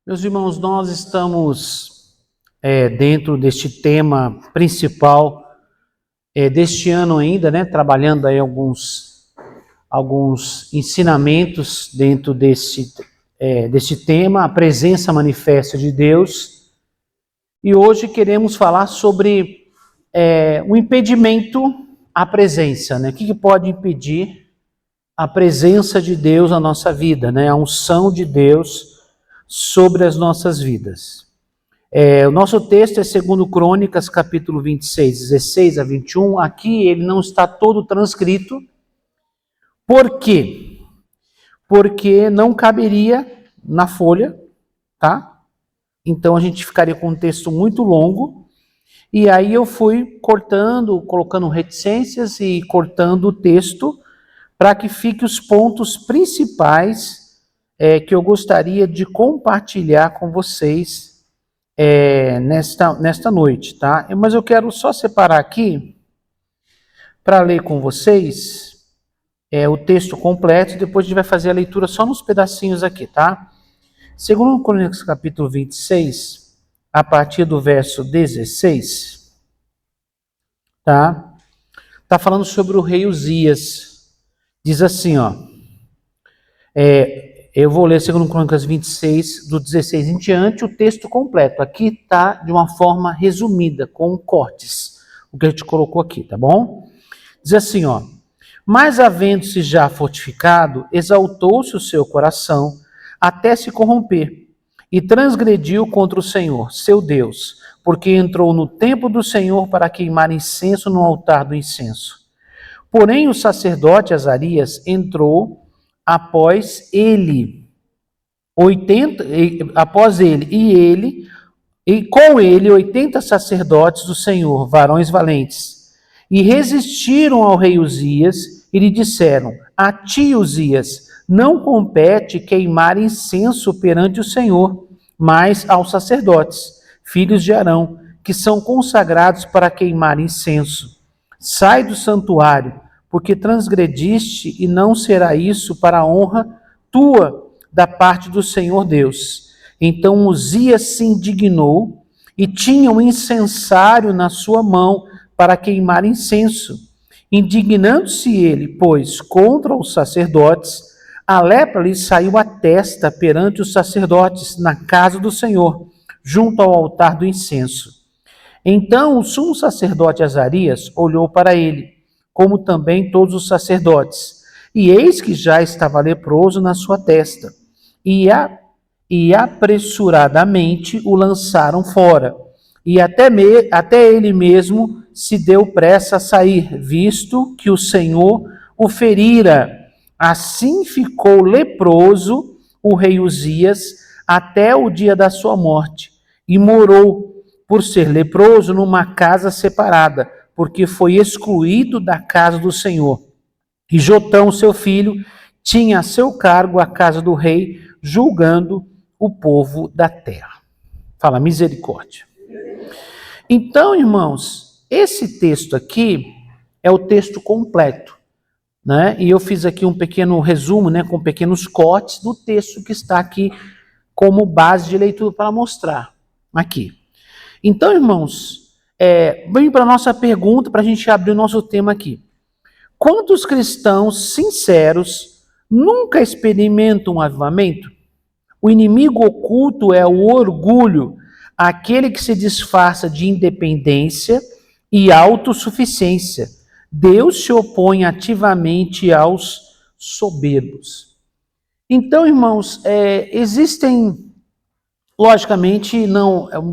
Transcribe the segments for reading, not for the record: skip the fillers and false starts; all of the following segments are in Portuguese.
Meus irmãos, nós estamos dentro deste tema principal deste ano ainda, né? Trabalhando aí alguns ensinamentos dentro deste tema, a presença manifesta de Deus. E hoje queremos falar sobre o impedimento à presença, né? O que pode impedir a presença de Deus na nossa vida, né? A unção de Deus sobre as nossas vidas. O nosso texto é 2 Crônicas, capítulo 26, 16 a 21. Aqui ele não está todo transcrito. Por quê? Porque não caberia na folha, tá? Então a gente ficaria com um texto muito longo. E aí eu fui cortando, colocando reticências e cortando o texto para que fique os pontos principais que eu gostaria de compartilhar com vocês nesta noite, tá? Mas eu quero só separar aqui para ler com vocês o texto completo, depois a gente vai fazer a leitura só nos pedacinhos aqui, tá? Segundo Crônicas, capítulo 26, a partir do verso 16, tá? Tá falando sobre o rei Uzias. Diz assim, ó, eu vou ler 2 Crônicas 26, do 16 em diante, o texto completo. Aqui está de uma forma resumida, com cortes, o que a gente colocou aqui, tá bom? Diz assim, ó, mas havendo-se já fortificado, exaltou-se o seu coração até se corromper, e transgrediu contra o Senhor, seu Deus, porque entrou no templo do Senhor para queimar incenso no altar do incenso. Porém, o sacerdote Azarias entrou após ele, e com ele 80 sacerdotes do Senhor, varões valentes, e resistiram ao rei Uzias e lhe disseram: a ti, Uzias, não compete queimar incenso perante o Senhor, mas aos sacerdotes, filhos de Arão, que são consagrados para queimar incenso. Sai do santuário, porque transgrediste, e não será isso para a honra tua da parte do Senhor Deus. Então Uzias se indignou e tinha um incensário na sua mão para queimar incenso. Indignando-se ele, pois, contra os sacerdotes, a lepra lhe saiu à testa perante os sacerdotes na casa do Senhor, junto ao altar do incenso. Então o sumo sacerdote Azarias olhou para ele, como também todos os sacerdotes, e eis que já estava leproso na sua testa, e apressuradamente o lançaram fora, e até ele mesmo se deu pressa a sair, visto que o Senhor o ferira. Assim ficou leproso o rei Uzias até o dia da sua morte, e morou, por ser leproso, numa casa separada, porque foi excluído da casa do Senhor. E Jotão, seu filho, tinha a seu cargo a casa do rei, julgando o povo da terra. Fala, misericórdia. Então, irmãos, esse texto aqui é o texto completo, né? E eu fiz aqui um pequeno resumo, né, com pequenos cortes do texto que está aqui como base de leitura para mostrar aqui. Então, irmãos, vem para a nossa pergunta, para a gente abrir o nosso tema aqui. Quantos cristãos sinceros nunca experimentam um avivamento? O inimigo oculto é o orgulho, aquele que se disfarça de independência e autossuficiência. Deus se opõe ativamente aos soberbos. Então, irmãos, existem, logicamente,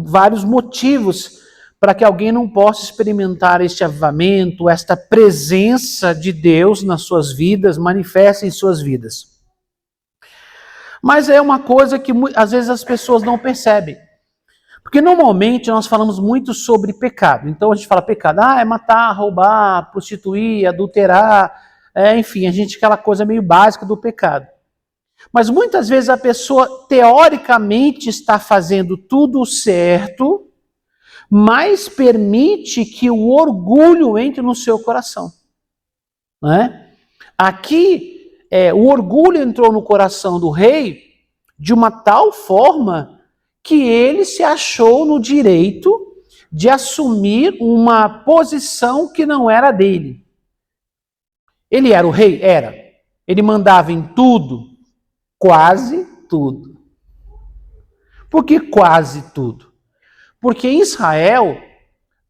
vários motivos para que alguém não possa experimentar este avivamento, esta presença de Deus nas suas vidas, manifesta em suas vidas. Mas é uma coisa que às vezes as pessoas não percebem. Porque normalmente nós falamos muito sobre pecado. Então a gente fala pecado, é matar, roubar, prostituir, adulterar, enfim, aquela coisa meio básica do pecado. Mas muitas vezes a pessoa teoricamente está fazendo tudo certo, mas permite que o orgulho entre no seu coração. Né? Aqui, o orgulho entrou no coração do rei de uma tal forma que ele se achou no direito de assumir uma posição que não era dele. Ele era o rei? Era. Ele mandava em tudo? Quase tudo. Por que quase tudo? Porque em Israel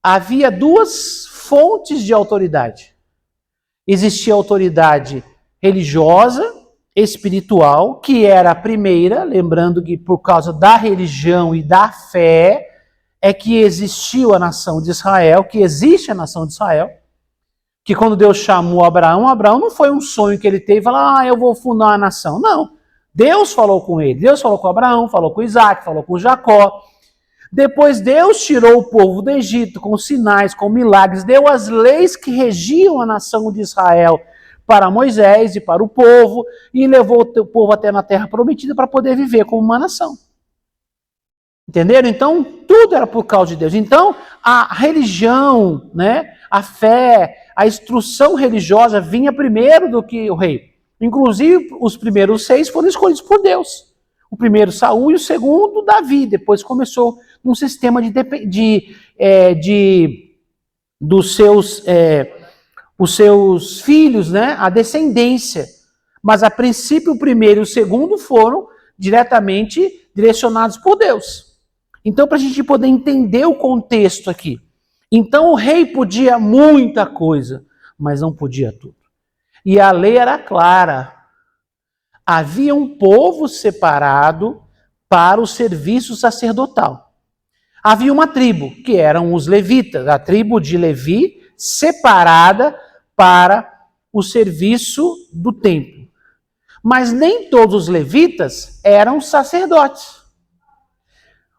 havia duas fontes de autoridade. Existia a autoridade religiosa, espiritual, que era a primeira, lembrando que por causa da religião e da fé é que existiu a nação de Israel, que existe a nação de Israel, que quando Deus chamou Abraão, Abraão não foi um sonho que ele teve e falou, eu vou fundar uma nação. Não. Deus falou com ele. Deus falou com Abraão, falou com Isaac, falou com Jacó. Depois Deus tirou o povo do Egito com sinais, com milagres, deu as leis que regiam a nação de Israel para Moisés e para o povo, e levou o povo até na terra prometida para poder viver como uma nação. Entenderam? Então, tudo era por causa de Deus. Então, a religião, né, a fé, a instrução religiosa vinha primeiro do que o rei. Inclusive, os primeiros 6 foram escolhidos por Deus. O primeiro Saul e o segundo Davi. Depois começou um sistema dos seus filhos, né, a descendência. Mas a princípio o primeiro e o segundo foram diretamente direcionados por Deus. Então, para a gente poder entender o contexto aqui. Então, o rei podia muita coisa, mas não podia tudo. E a lei era clara. Havia um povo separado para o serviço sacerdotal. Havia uma tribo, que eram os levitas, a tribo de Levi, separada para o serviço do templo. Mas nem todos os levitas eram sacerdotes.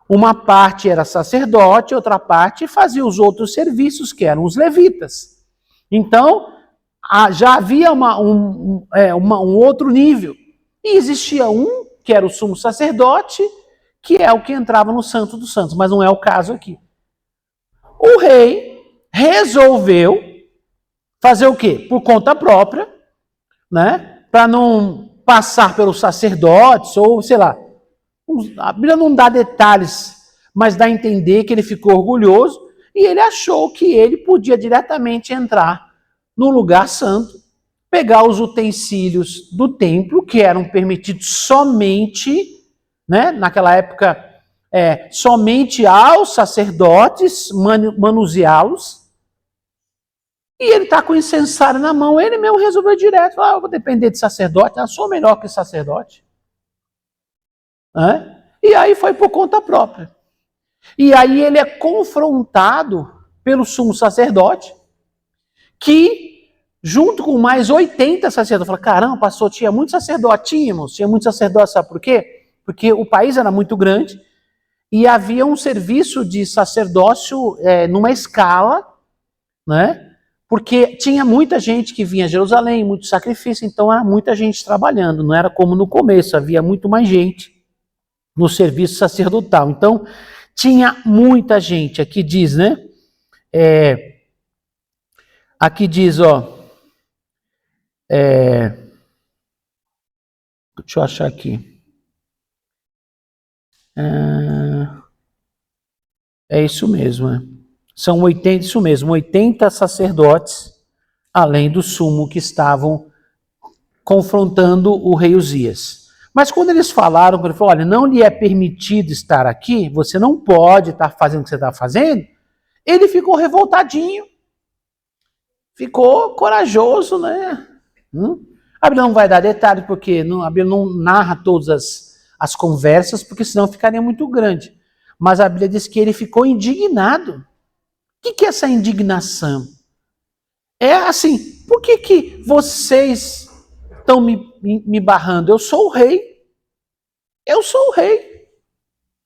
Uma parte era sacerdote, outra parte fazia os outros serviços, que eram os levitas. Então, já havia um outro nível. E existia um, que era o sumo sacerdote, que é o que entrava no Santo dos Santos, mas não é o caso aqui. O rei resolveu fazer o quê? Por conta própria, né? Para não passar pelos sacerdotes, ou sei lá, a Bíblia não dá detalhes, mas dá a entender que ele ficou orgulhoso e ele achou que ele podia diretamente entrar no lugar santo, pegar os utensílios do templo, que eram permitidos somente, né, naquela época, somente aos sacerdotes manuseá-los, e ele está com o incensário na mão, ele mesmo resolveu direto, eu vou depender de sacerdote, eu sou melhor que sacerdote. E aí foi por conta própria. E aí ele é confrontado pelo sumo sacerdote, que junto com mais 80 sacerdotes, fala, caramba, pastor, tinha muitos sacerdotes, tinha muitos sacerdotes, sabe por quê? Porque o país era muito grande e havia um serviço de sacerdócio numa escala, né? Porque tinha muita gente que vinha a Jerusalém, muito sacrifício, então era muita gente trabalhando, não era como no começo, havia muito mais gente no serviço sacerdotal. Então, tinha muita gente. Aqui diz, né? Aqui diz, deixa eu achar aqui. É isso mesmo, né? São 80, isso mesmo, 80 sacerdotes, além do sumo que estavam confrontando o rei Uzias. Mas quando eles falaram, ele falou, olha, não lhe é permitido estar aqui, você não pode estar fazendo o que você está fazendo, ele ficou revoltadinho, ficou corajoso, né? A Bíblia não vai dar detalhes, porque a Bíblia não narra todas as conversas, porque senão ficaria muito grande. Mas a Bíblia diz que ele ficou indignado. O que é essa indignação? É assim, por que vocês estão me barrando? Eu sou o rei. Eu sou o rei.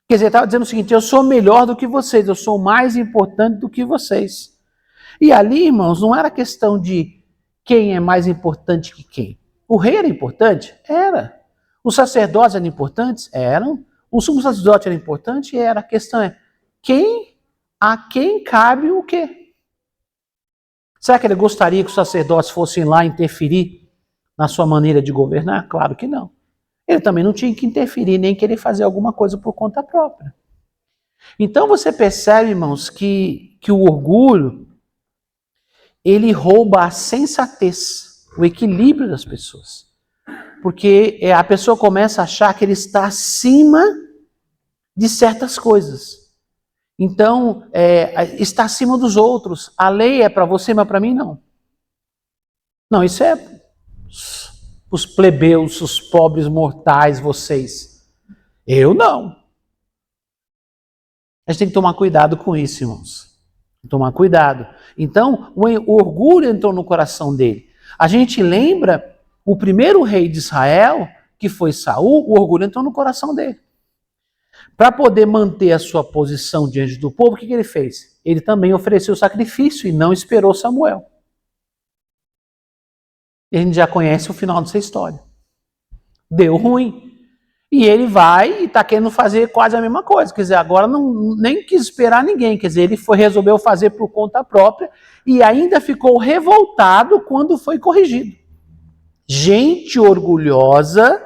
Quer dizer, estava dizendo o seguinte, eu sou melhor do que vocês, eu sou mais importante do que vocês. E ali, irmãos, não era questão de quem é mais importante que quem. O rei era importante? Era. Os sacerdotes eram importantes? Eram. O sumo sacerdote era importante? Era. A questão é, a quem cabe o quê? Será que ele gostaria que os sacerdotes fossem lá interferir na sua maneira de governar? Claro que não. Ele também não tinha que interferir, nem querer fazer alguma coisa por conta própria. Então você percebe, irmãos, que o orgulho, ele rouba a sensatez, o equilíbrio das pessoas. Porque a pessoa começa a achar que ele está acima de certas coisas. Então, está acima dos outros. A lei é para você, mas para mim não. Não, isso é os plebeus, os pobres mortais, vocês. Eu não. A gente tem que tomar cuidado com isso, irmãos. Tomar cuidado. Então, o orgulho entrou no coração dele. A gente lembra o primeiro rei de Israel, que foi Saul, o orgulho entrou no coração dele. Para poder manter a sua posição diante do povo, o que ele fez? Ele também ofereceu sacrifício e não esperou Samuel. E a gente já conhece o final dessa história. Deu ruim. E ele vai e está querendo fazer quase a mesma coisa. Quer dizer, agora nem quis esperar ninguém. Quer dizer, ele resolveu fazer por conta própria e ainda ficou revoltado quando foi corrigido. Gente orgulhosa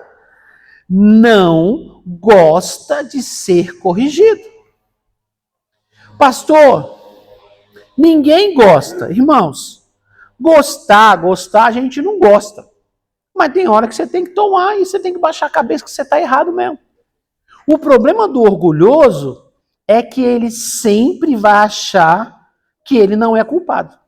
não gosta de ser corrigido. Pastor, ninguém gosta. Irmãos, gostar, a gente não gosta. Mas tem hora que você tem que tomar e você tem que baixar a cabeça que você está errado mesmo. O problema do orgulhoso é que ele sempre vai achar que ele não é culpado.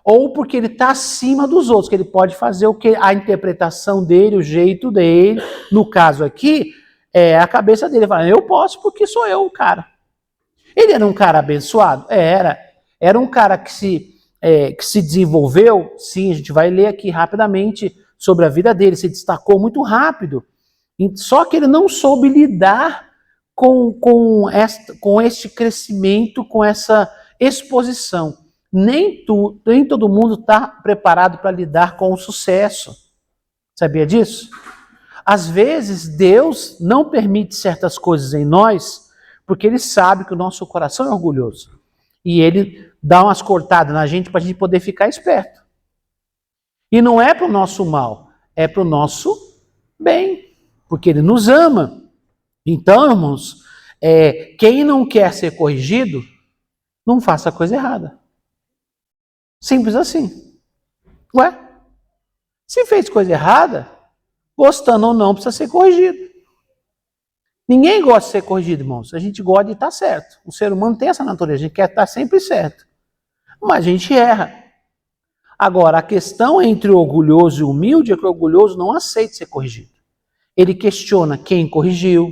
Ou porque ele está acima dos outros, que ele pode fazer o que a interpretação dele, o jeito dele. No caso aqui, é a cabeça dele. Fala, eu posso porque sou eu o cara. Ele era um cara abençoado? Era um cara que se desenvolveu? Sim, a gente vai ler aqui rapidamente sobre a vida dele. Se destacou muito rápido. Só que ele não soube lidar com este crescimento, com essa exposição. Nem todo mundo está preparado para lidar com o sucesso. Sabia disso? Às vezes, Deus não permite certas coisas em nós, porque Ele sabe que o nosso coração é orgulhoso. E Ele dá umas cortadas na gente para a gente poder ficar esperto. E não é para o nosso mal, é para o nosso bem, porque Ele nos ama. Então, irmãos, quem não quer ser corrigido, não faça coisa errada. Simples assim. Ué? Se fez coisa errada, gostando ou não, precisa ser corrigido. Ninguém gosta de ser corrigido, irmãos. A gente gosta de estar certo. O ser humano tem essa natureza, a gente quer estar sempre certo. Mas a gente erra. Agora, a questão entre o orgulhoso e o humilde é que o orgulhoso não aceita ser corrigido. Ele questiona quem corrigiu,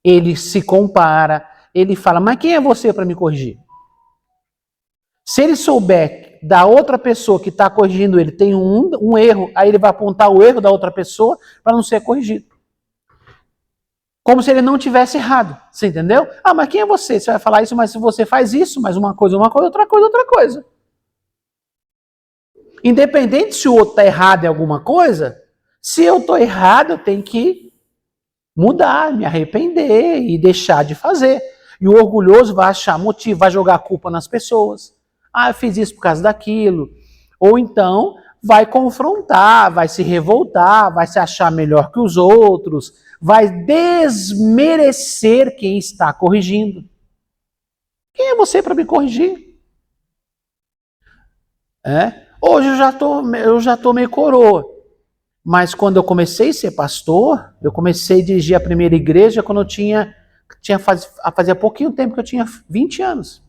ele se compara, ele fala, mas quem é você para me corrigir? Se ele souber da outra pessoa que está corrigindo ele tem um erro, aí ele vai apontar o erro da outra pessoa para não ser corrigido. Como se ele não tivesse errado, você entendeu? Ah, mas quem é você? Você vai falar isso, mas se você faz isso, mas uma coisa, outra coisa. Independente se o outro está errado em alguma coisa, se eu estou errado, eu tenho que mudar, me arrepender e deixar de fazer. E o orgulhoso vai achar motivo, vai jogar a culpa nas pessoas. Ah, eu fiz isso por causa daquilo. Ou então vai confrontar, vai se revoltar, vai se achar melhor que os outros, vai desmerecer quem está corrigindo. Quem é você para me corrigir? Hoje eu já tô meio coroa. Mas quando eu comecei a ser pastor, eu comecei a dirigir a primeira igreja quando eu fazia pouquinho tempo que eu tinha 20 anos.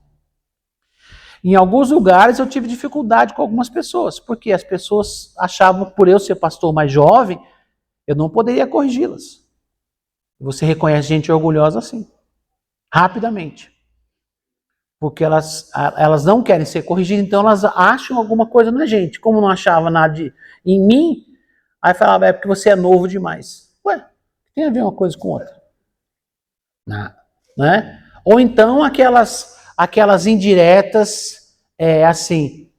Em alguns lugares eu tive dificuldade com algumas pessoas, porque as pessoas achavam, por eu ser pastor mais jovem, eu não poderia corrigi-las. Você reconhece gente orgulhosa assim, rapidamente. Porque elas não querem ser corrigidas, então elas acham alguma coisa na gente. Como não achava nada em mim, aí falava, é porque você é novo demais. Ué, tem a ver uma coisa com outra? Não, né? Ou então aquelas indiretas, assim,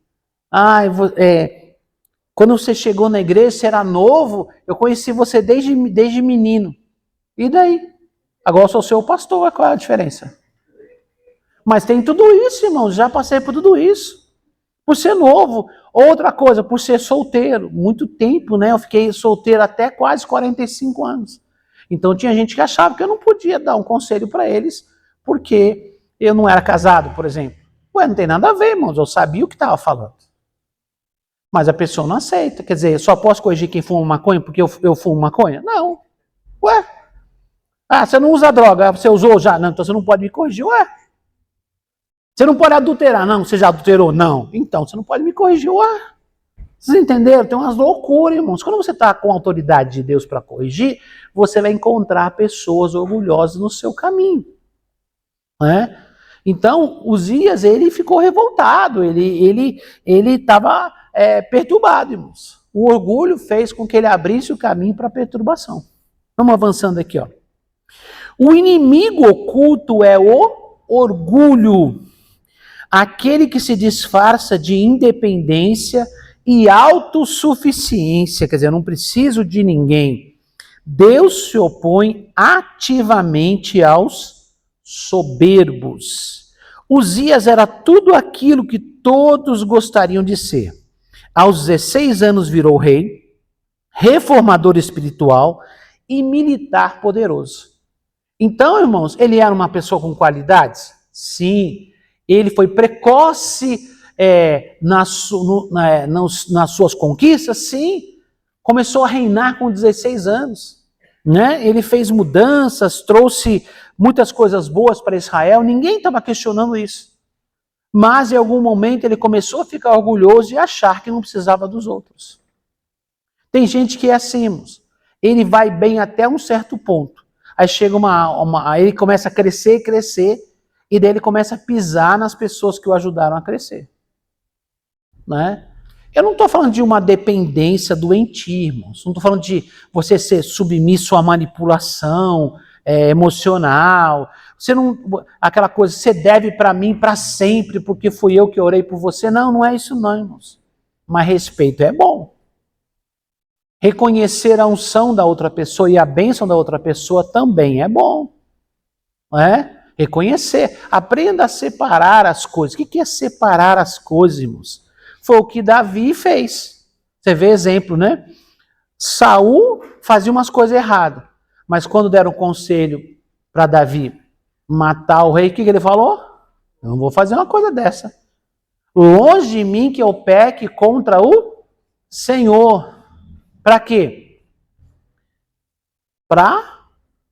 quando você chegou na igreja, você era novo, eu conheci você desde menino. E daí? Agora eu sou seu pastor, qual é a diferença? Mas tem tudo isso, irmãos, já passei por tudo isso. Por ser novo. Outra coisa, por ser solteiro. Muito tempo, né? Eu fiquei solteiro até quase 45 anos. Então tinha gente que achava que eu não podia dar um conselho para eles, porque eu não era casado, por exemplo. Ué, não tem nada a ver, irmãos, eu sabia o que estava falando. Mas a pessoa não aceita. Quer dizer, eu só posso corrigir quem fuma maconha porque eu fumo maconha? Não. Ué? Ah, você não usa droga, você usou já? Não, então você não pode me corrigir. Ué? Você não pode adulterar? Não, você já adulterou? Não. Então você não pode me corrigir. Ué? Vocês entenderam? Tem umas loucuras, irmãos. Quando você está com a autoridade de Deus para corrigir, você vai encontrar pessoas orgulhosas no seu caminho. Né? Então, Uzias, ele ficou revoltado, ele estava perturbado, irmãos. O orgulho fez com que ele abrisse o caminho para a perturbação. Vamos avançando aqui, ó. O inimigo oculto é o orgulho, aquele que se disfarça de independência e autossuficiência, quer dizer, eu não preciso de ninguém. Deus se opõe ativamente aos soberbos. Uzias era tudo aquilo que todos gostariam de ser. Aos 16 anos virou rei, reformador espiritual e militar poderoso. Então, irmãos, ele era uma pessoa com qualidades? Sim. Ele foi precoce nas suas conquistas? Sim. Começou a reinar com 16 anos. Né? Ele fez mudanças, trouxe muitas coisas boas para Israel, ninguém estava questionando isso. Mas em algum momento ele começou a ficar orgulhoso e achar que não precisava dos outros. Tem gente que é assim, irmãos. Ele vai bem até um certo ponto. Aí chega aí ele começa a crescer, e daí ele começa a pisar nas pessoas que o ajudaram a crescer. Né? Eu não estou falando de uma dependência doentia, irmãos. Não estou falando de você ser submisso à manipulação emocional. Você não, aquela coisa, você deve para mim para sempre, porque fui eu que orei por você. Não, não é isso não, irmãos. Mas respeito é bom. Reconhecer a unção da outra pessoa e a bênção da outra pessoa também é bom. Não é? Reconhecer. Aprenda a separar as coisas. O que é separar as coisas, irmãos? Foi o que Davi fez. Você vê exemplo, né? Saul fazia umas coisas erradas, mas quando deram conselho para Davi matar o rei, o que ele falou? Eu não vou fazer uma coisa dessa. Longe de mim que eu peque contra o Senhor. Para quê? Para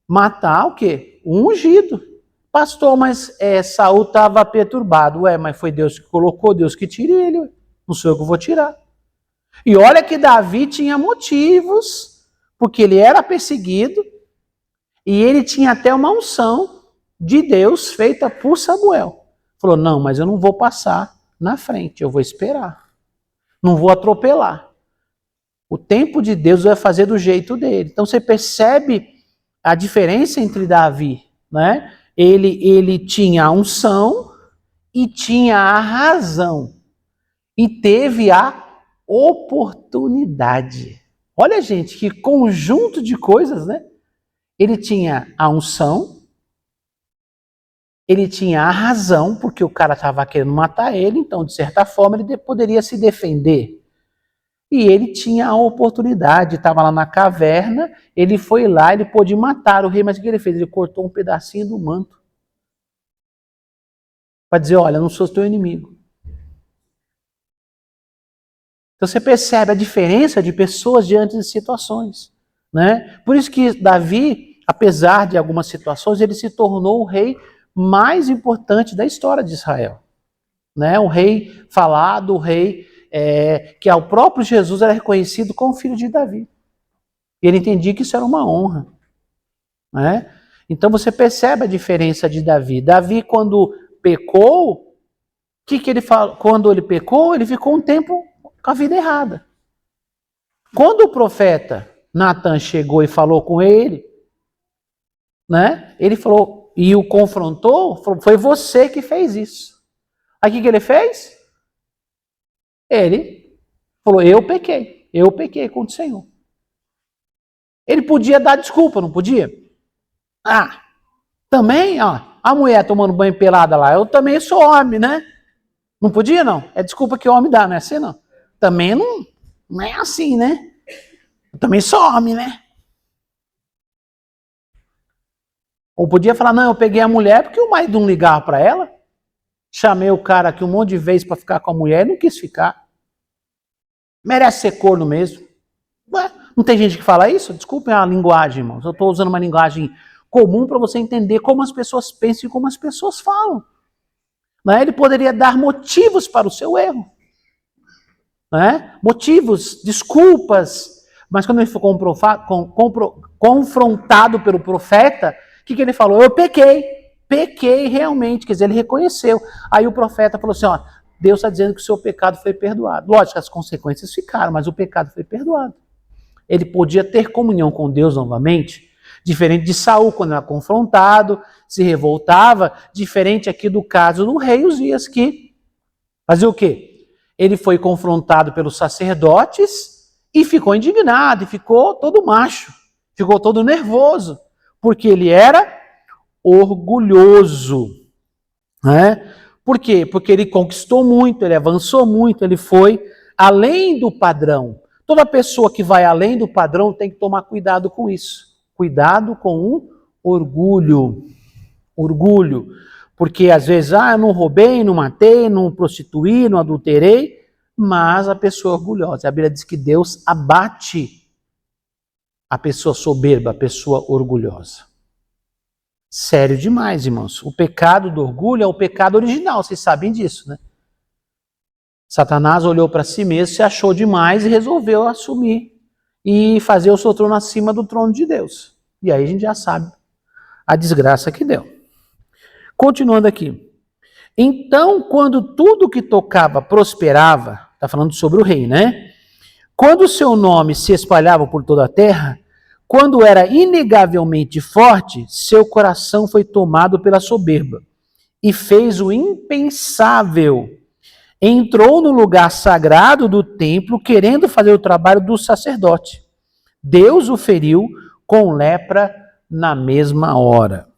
matar o quê? O ungido. Pastor, mas Saul estava perturbado. Ué, mas foi Deus que colocou, Deus que tire ele. Não sou eu que vou tirar. E olha que Davi tinha motivos, porque ele era perseguido, e ele tinha até uma unção de Deus feita por Samuel. Falou, não, mas eu não vou passar na frente, eu vou esperar. Não vou atropelar. O tempo de Deus vai fazer do jeito dele. Então você percebe a diferença entre Davi, né? Ele tinha a unção e tinha a razão. E teve a oportunidade. Olha, gente, que conjunto de coisas, né? Ele tinha a unção, ele tinha a razão, porque o cara estava querendo matar ele, então, de certa forma, ele poderia se defender. E ele tinha a oportunidade, estava lá na caverna, ele foi lá, ele pôde matar o rei, mas o que ele fez? Ele cortou um pedacinho do manto. Para dizer, olha, eu não sou teu inimigo. Então você percebe a diferença de pessoas diante de situações. Né? Por isso que Davi, apesar de algumas situações, ele se tornou o rei mais importante da história de Israel. Né? Um rei falado, um rei que ao próprio Jesus era reconhecido como filho de Davi. E ele entendia que isso era uma honra. Né? Então você percebe a diferença de Davi. Davi, quando pecou, que ele falou? Quando ele pecou, ele ficou um tempo com a vida errada. Quando o profeta Natan chegou e falou com ele, né? Ele falou, e o confrontou, falou, foi você que fez isso. Aí o que ele fez? Ele falou, eu pequei contra o Senhor. Ele podia dar desculpa, não podia? Ah, também, ó, a mulher tomando banho pelada lá, eu também sou homem, né? Não podia, não? É desculpa que o homem dá, não é assim, não? Também não é assim, né? Eu também sou homem, né? Ou podia falar, não, eu peguei a mulher porque o marido não ligava para ela. Chamei o cara aqui um monte de vezes para ficar com a mulher e não quis ficar. Merece ser corno mesmo. Ué, não tem gente que fala isso? Desculpem a linguagem, irmãos. Eu estou usando uma linguagem comum para você entender como as pessoas pensam e como as pessoas falam. Não é? Ele poderia dar motivos para o seu erro. Não é? Motivos, desculpas. Mas quando ele foi confrontado pelo profeta, o que ele falou? Eu pequei realmente. Quer dizer, ele reconheceu. Aí o profeta falou assim, ó, Deus está dizendo que o seu pecado foi perdoado. Lógico, as consequências ficaram, mas o pecado foi perdoado. Ele podia ter comunhão com Deus novamente, diferente de Saul, quando era confrontado, se revoltava, diferente aqui do caso do rei Uzias, que fazia o quê? Ele foi confrontado pelos sacerdotes e ficou indignado, e ficou todo macho, ficou todo nervoso, porque ele era orgulhoso. Né? Por quê? Porque ele conquistou muito, ele avançou muito, ele foi além do padrão. Toda pessoa que vai além do padrão tem que tomar cuidado com isso. Cuidado com o orgulho. Orgulho. Porque às vezes, eu não roubei, não matei, não prostituí, não adulterei, mas a pessoa é orgulhosa. A Bíblia diz que Deus abate a pessoa soberba, a pessoa orgulhosa. Sério demais, irmãos. O pecado do orgulho é o pecado original, vocês sabem disso, né? Satanás olhou para si mesmo, se achou demais e resolveu assumir e fazer o seu trono acima do trono de Deus. E aí a gente já sabe a desgraça que deu. Continuando aqui. Então, quando tudo que tocava prosperava, está falando sobre o rei, né? Quando o seu nome se espalhava por toda a terra, quando era inegavelmente forte, seu coração foi tomado pela soberba e fez o impensável. Entrou no lugar sagrado do templo, querendo fazer o trabalho do sacerdote. Deus o feriu com lepra na mesma hora.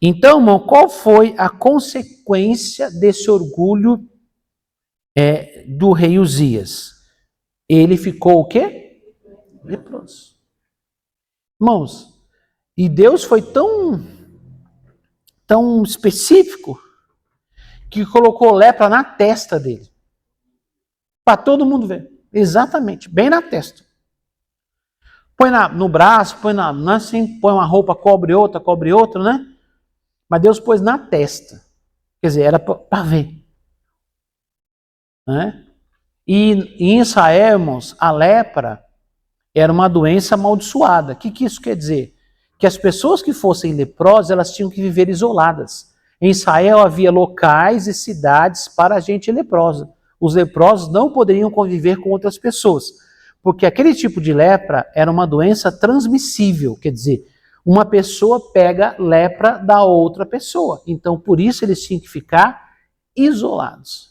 Então, irmão, qual foi a consequência desse orgulho do rei Uzias? Ele ficou o quê? Leproso. Irmãos, e Deus foi tão específico que colocou lepra na testa dele. Para todo mundo ver. Exatamente, bem na testa. Põe no braço, põe assim, põe uma roupa, cobre outra, né? Mas Deus pôs na testa. Quer dizer, era para ver. Né? E em Israel, irmãos, a lepra era uma doença amaldiçoada. O que isso quer dizer? Que as pessoas que fossem leprosas, elas tinham que viver isoladas. Em Israel havia locais e cidades para a gente leprosa. Os leprosos não poderiam conviver com outras pessoas, porque aquele tipo de lepra era uma doença transmissível, quer dizer, uma pessoa pega lepra da outra pessoa. Então, por isso eles tinham que ficar isolados.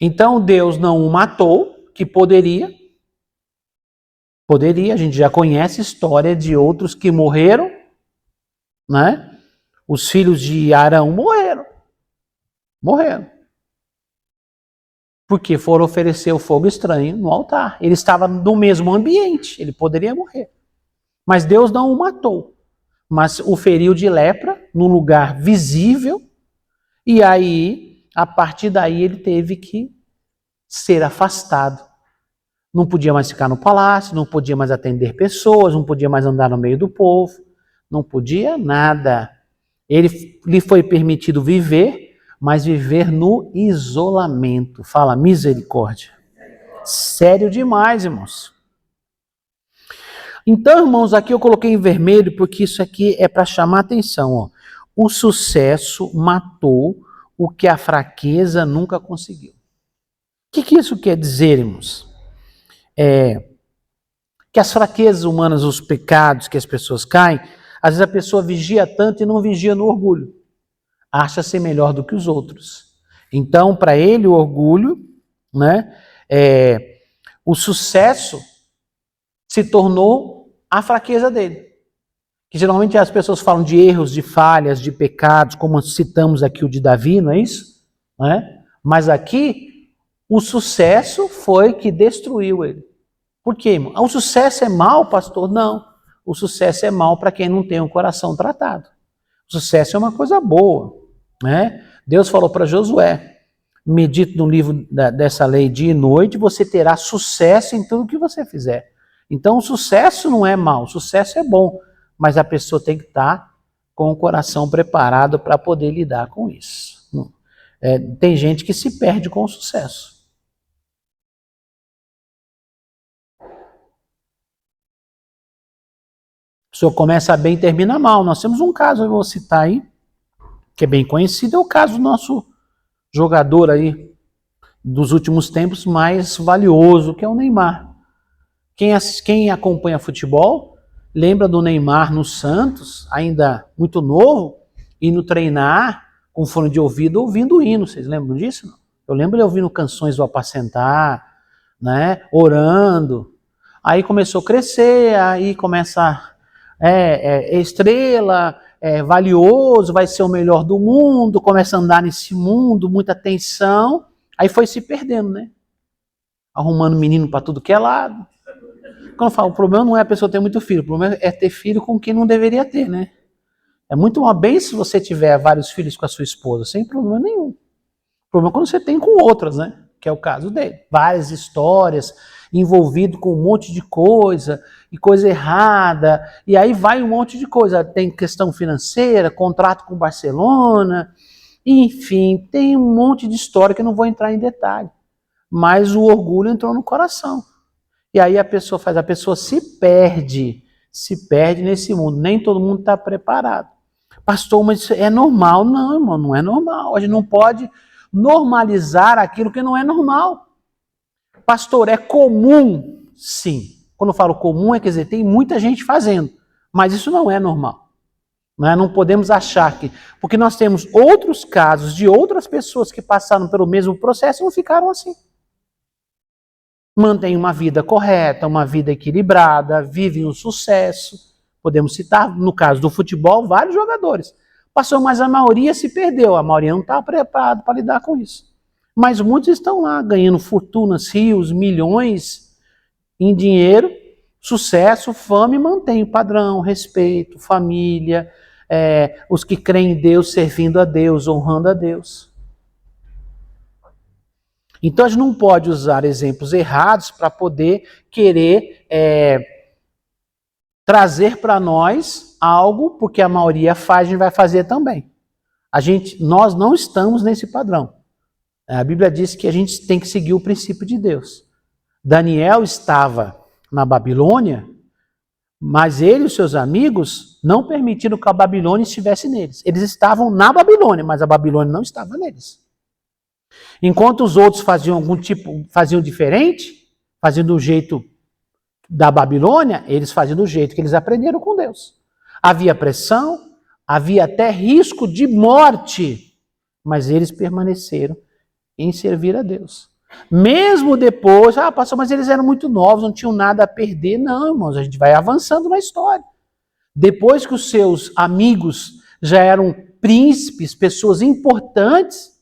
Então, Deus não o matou, que poderia, a gente já conhece a história de outros que morreram, né? Os filhos de Arão morreram. Porque foram oferecer o fogo estranho no altar. Ele estava no mesmo ambiente, ele poderia morrer. Mas Deus não o matou, mas o feriu de lepra num lugar visível, e aí, a partir daí, ele teve que ser afastado. Não podia mais ficar no palácio, não podia mais atender pessoas, não podia mais andar no meio do povo, não podia nada. Lhe foi permitido viver, mas viver no isolamento. Fala, misericórdia. Sério demais, irmãos. Então, irmãos, aqui eu coloquei em vermelho porque isso aqui é para chamar a atenção. Ó. O sucesso matou o que a fraqueza nunca conseguiu. O que isso quer dizer, irmãos? Que as fraquezas humanas, os pecados que as pessoas caem, às vezes a pessoa vigia tanto e não vigia no orgulho. Acha ser melhor do que os outros. Então, para ele, o orgulho, né, o sucesso se tornou a fraqueza dele. Que geralmente as pessoas falam de erros, de falhas, de pecados, como citamos aqui o de Davi, não é isso? Não é? Mas aqui, o sucesso foi que destruiu ele. Por quê, irmão? O sucesso é mal, pastor? Não. o sucesso é mau para quem não tem um coração tratado. O sucesso é uma coisa boa, né? Deus falou para Josué, medite no livro dessa lei dia e noite, você terá sucesso em tudo que você fizer. Então o sucesso não é mau, o sucesso é bom, mas a pessoa tem que estar com o coração preparado para poder lidar com isso. Tem gente que se perde com o sucesso. A pessoa começa bem e termina mal. Nós temos um caso, eu vou citar aí, que é bem conhecido, é o caso do nosso jogador aí, dos últimos tempos, mais valioso, que é o Neymar. Quem acompanha futebol, lembra do Neymar no Santos, ainda muito novo, indo treinar com fone de ouvido, ouvindo hino. Vocês lembram disso? Não? Eu lembro ele ouvindo canções do Apacentar, né, orando. Aí começou a crescer, aí começa estrela, valioso, vai ser o melhor do mundo, começa a andar nesse mundo, muita tensão, aí foi se perdendo, né? Arrumando menino para tudo que é lado. Quando eu falo, o problema não é a pessoa ter muito filho, o problema é ter filho com quem não deveria ter, né? É muito uma bênção se você tiver vários filhos com a sua esposa, sem problema nenhum. O problema é quando você tem com outras, né? Que é o caso dele. Várias histórias, envolvido com um monte de coisa, e coisa errada, e aí vai um monte de coisa. Tem questão financeira, contrato com o Barcelona, enfim, tem um monte de história que eu não vou entrar em detalhe. Mas o orgulho entrou no coração. E aí a pessoa se perde nesse mundo. Nem todo mundo está preparado. Pastor, mas isso é normal? Não, irmão, não é normal. A gente não pode normalizar aquilo que não é normal. Pastor, é comum? Sim. Quando eu falo comum, quer dizer, tem muita gente fazendo. Mas isso não é normal. Não podemos achar que... Porque nós temos outros casos de outras pessoas que passaram pelo mesmo processo e não ficaram assim. Mantêm uma vida correta, uma vida equilibrada, vivem o sucesso. Podemos citar, no caso do futebol, vários jogadores. Passou, mas a maioria se perdeu. A maioria não está preparada para lidar com isso. Mas muitos estão lá ganhando fortunas, rios, milhões em dinheiro, sucesso, fama e mantém o padrão, respeito, família, os que creem em Deus, servindo a Deus, honrando a Deus. Então a gente não pode usar exemplos errados para poder querer trazer para nós algo, porque a maioria faz, a gente vai fazer também. Nós não estamos nesse padrão. A Bíblia diz que a gente tem que seguir o princípio de Deus. Daniel estava na Babilônia, mas ele e os seus amigos não permitiram que a Babilônia estivesse neles. Eles estavam na Babilônia, mas a Babilônia não estava neles. Enquanto os outros faziam diferente, faziam do jeito da Babilônia, eles faziam do jeito que eles aprenderam com Deus. Havia pressão, havia até risco de morte, mas eles permaneceram em servir a Deus. Mesmo depois, pastor, mas eles eram muito novos, não tinham nada a perder. Não, irmãos, a gente vai avançando na história. Depois que os seus amigos já eram príncipes, pessoas importantes,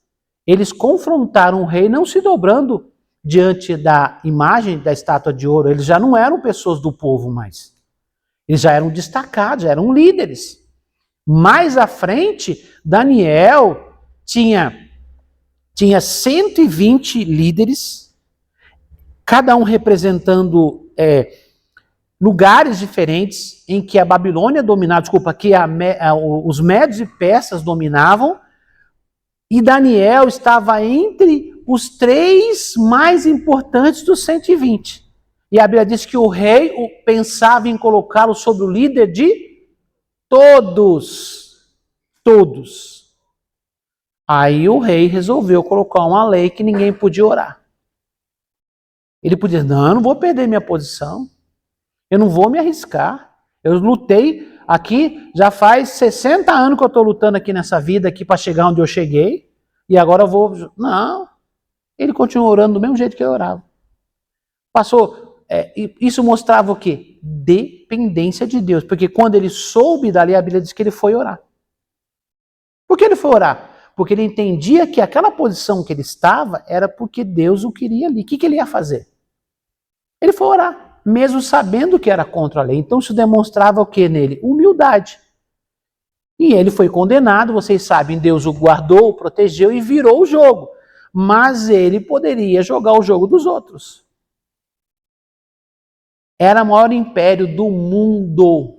eles confrontaram o rei, não se dobrando diante da imagem da estátua de ouro. Eles já não eram pessoas do povo mais. Eles já eram destacados, já eram líderes. Mais à frente, Daniel tinha 120 líderes, cada um representando lugares diferentes em que a Babilônia dominava, os médios e persas dominavam, e Daniel estava entre os 3 mais importantes dos 120. E a Bíblia diz que o rei pensava em colocá-lo sobre o líder de todos. Todos. Aí o rei resolveu colocar uma lei que ninguém podia orar. Ele podia dizer, não, eu não vou perder minha posição. Eu não vou me arriscar. Eu lutei aqui, já faz 60 anos que eu estou lutando aqui nessa vida aqui para chegar onde eu cheguei. E agora eu vou... Não. Ele continuou orando do mesmo jeito que eu orava. Isso mostrava o quê? Dependência de Deus. Porque quando ele soube dali, a Bíblia diz que ele foi orar. Por que ele foi orar? Porque ele entendia que aquela posição que ele estava era porque Deus o queria ali. O que ele ia fazer? Ele foi orar. mesmo sabendo que era contra a lei. Então isso demonstrava o que nele? Humildade. E ele foi condenado, vocês sabem, Deus o guardou, o protegeu e virou o jogo. Mas ele poderia jogar o jogo dos outros. Era o maior império do mundo.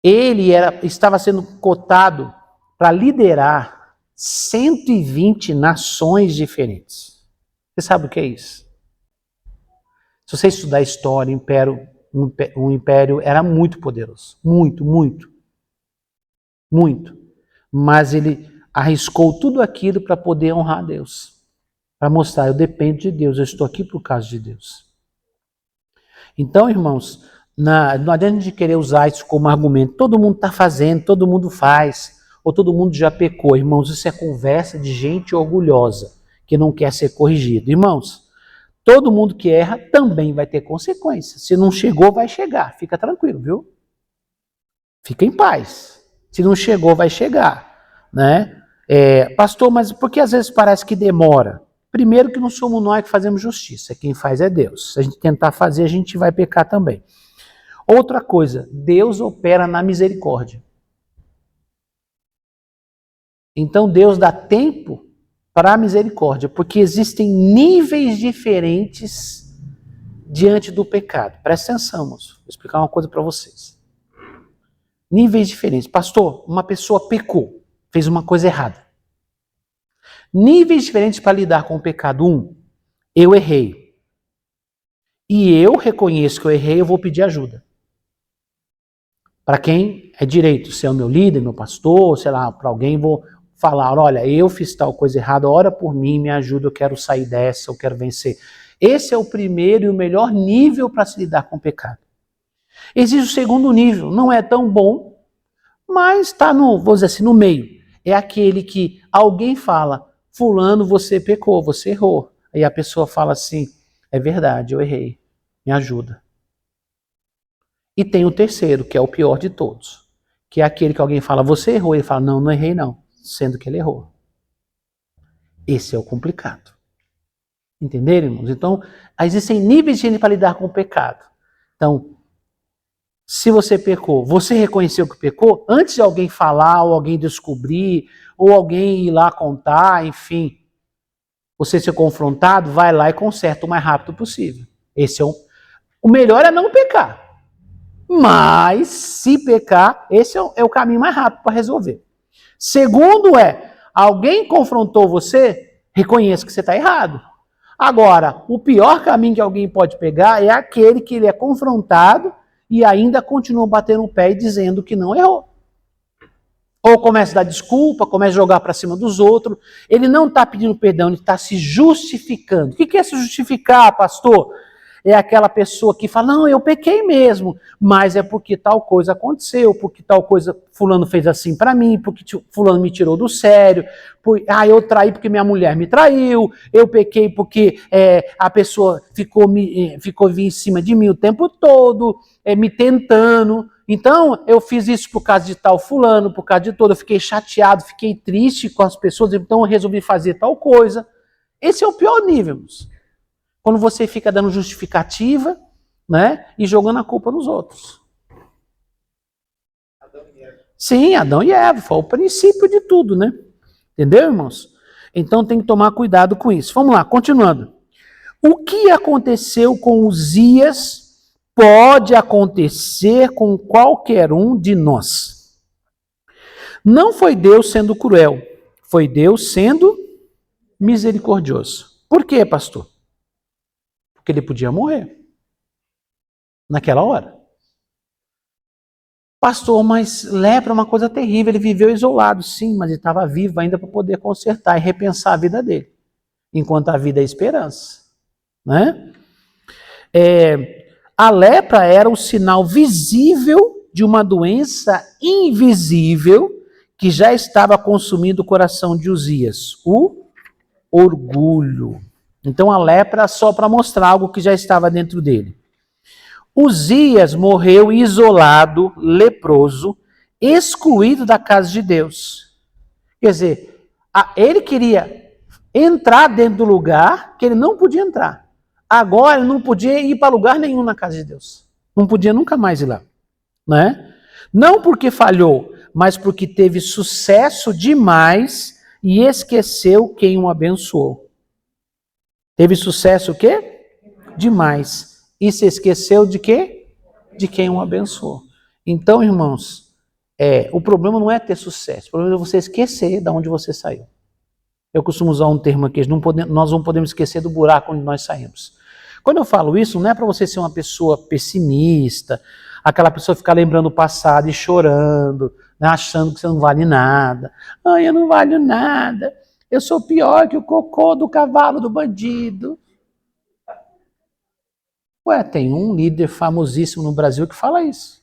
Ele estava sendo cotado para liderar 120 nações diferentes. Você sabe o que é isso? Se você estudar a história, o império era muito poderoso. Muito, muito. Muito. Mas ele arriscou tudo aquilo para poder honrar a Deus. Para mostrar, eu dependo de Deus, eu estou aqui por causa de Deus. Então, irmãos, não adianta de querer usar isso como argumento. Todo mundo está fazendo, todo mundo faz, ou todo mundo já pecou. Irmãos, isso é conversa de gente orgulhosa, que não quer ser corrigido. Irmãos, todo mundo que erra também vai ter consequências. Se não chegou, vai chegar. Fica tranquilo, viu? Fica em paz. Se não chegou, vai chegar. Né? Pastor, mas por que às vezes parece que demora? Primeiro que não somos nós que fazemos justiça, quem faz é Deus. Se a gente tentar fazer, a gente vai pecar também. Outra coisa, Deus opera na misericórdia. Então Deus dá tempo para a misericórdia, porque existem níveis diferentes diante do pecado. Presta atenção, moço. Vou explicar uma coisa para vocês. Níveis diferentes. Pastor, uma pessoa pecou, fez uma coisa errada. Níveis diferentes para lidar com o pecado. Eu errei. E eu reconheço que eu errei, eu vou pedir ajuda. Para quem é direito, se é o meu líder, meu pastor, sei lá, para alguém vou falar, olha, eu fiz tal coisa errada, ora por mim, me ajuda, eu quero sair dessa, eu quero vencer. Esse é o primeiro e o melhor nível para se lidar com o pecado. Existe o segundo nível, não é tão bom, mas está vou dizer assim, no meio. É aquele que alguém fala, fulano, você pecou, você errou. Aí a pessoa fala assim, é verdade, eu errei, me ajuda. E tem o terceiro, que é o pior de todos, que é aquele que alguém fala, você errou, ele fala, não, não errei não, sendo que ele errou. Esse é o complicado. Entenderam, irmãos? Então, existem níveis de gente para lidar com o pecado. Então, se você pecou, você reconheceu que pecou, antes de alguém falar, ou alguém descobrir, ou alguém ir lá contar, enfim, você ser confrontado, vai lá e conserta o mais rápido possível. Esse é o melhor é não pecar. Mas, se pecar, esse é o caminho mais rápido para resolver. Segundo alguém confrontou você, reconheça que você está errado. Agora, o pior caminho que alguém pode pegar é aquele que ele é confrontado e ainda continua batendo o pé e dizendo que não errou. Ou começa a dar desculpa, começa a jogar para cima dos outros. Ele não está pedindo perdão, ele está se justificando. O que é se justificar, pastor? É aquela pessoa que fala, não, eu pequei mesmo, mas é porque tal coisa aconteceu, porque tal coisa, fulano fez assim para mim, porque fulano me tirou do sério, eu traí porque minha mulher me traiu, eu pequei porque a pessoa ficou vir em cima de mim o tempo todo, me tentando, então eu fiz isso por causa de tal fulano, por causa de todo, eu fiquei chateado, fiquei triste com as pessoas, então eu resolvi fazer tal coisa. Esse é o pior nível. Quando você fica dando justificativa, né, e jogando a culpa nos outros. Sim, Adão e Eva, foi o princípio de tudo, né? Entendeu, irmãos? Então tem que tomar cuidado com isso. Vamos lá, continuando. O que aconteceu com Uzias pode acontecer com qualquer um de nós. Não foi Deus sendo cruel, foi Deus sendo misericordioso. Por quê, pastor? Porque ele podia morrer naquela hora. Pastor, mas lepra é uma coisa terrível, ele viveu isolado, sim, mas ele estava vivo ainda para poder consertar e repensar a vida dele, enquanto a vida é esperança. Né? A lepra era o sinal visível de uma doença invisível que já estava consumindo o coração de Uzias, o orgulho. Então a lepra só para mostrar algo que já estava dentro dele. Uzias morreu isolado, leproso, excluído da casa de Deus. Quer dizer, ele queria entrar dentro do lugar que ele não podia entrar. agora ele não podia ir para lugar nenhum na casa de Deus. Não podia nunca mais ir lá, né? Não porque falhou, mas porque teve sucesso demais e esqueceu quem o abençoou. Teve sucesso o quê? Demais. E se esqueceu de quê? De quem o abençoou. Então, irmãos, o problema não é ter sucesso, o problema é você esquecer de onde você saiu. Eu costumo usar um termo aqui, nós não podemos esquecer do buraco onde nós saímos. Quando eu falo isso, não é para você ser uma pessoa pessimista, aquela pessoa ficar lembrando o passado e chorando, né, achando que você não vale nada. Ah, eu não valho nada, eu sou pior que o cocô do cavalo do bandido. Ué, tem um líder famosíssimo no Brasil que fala isso.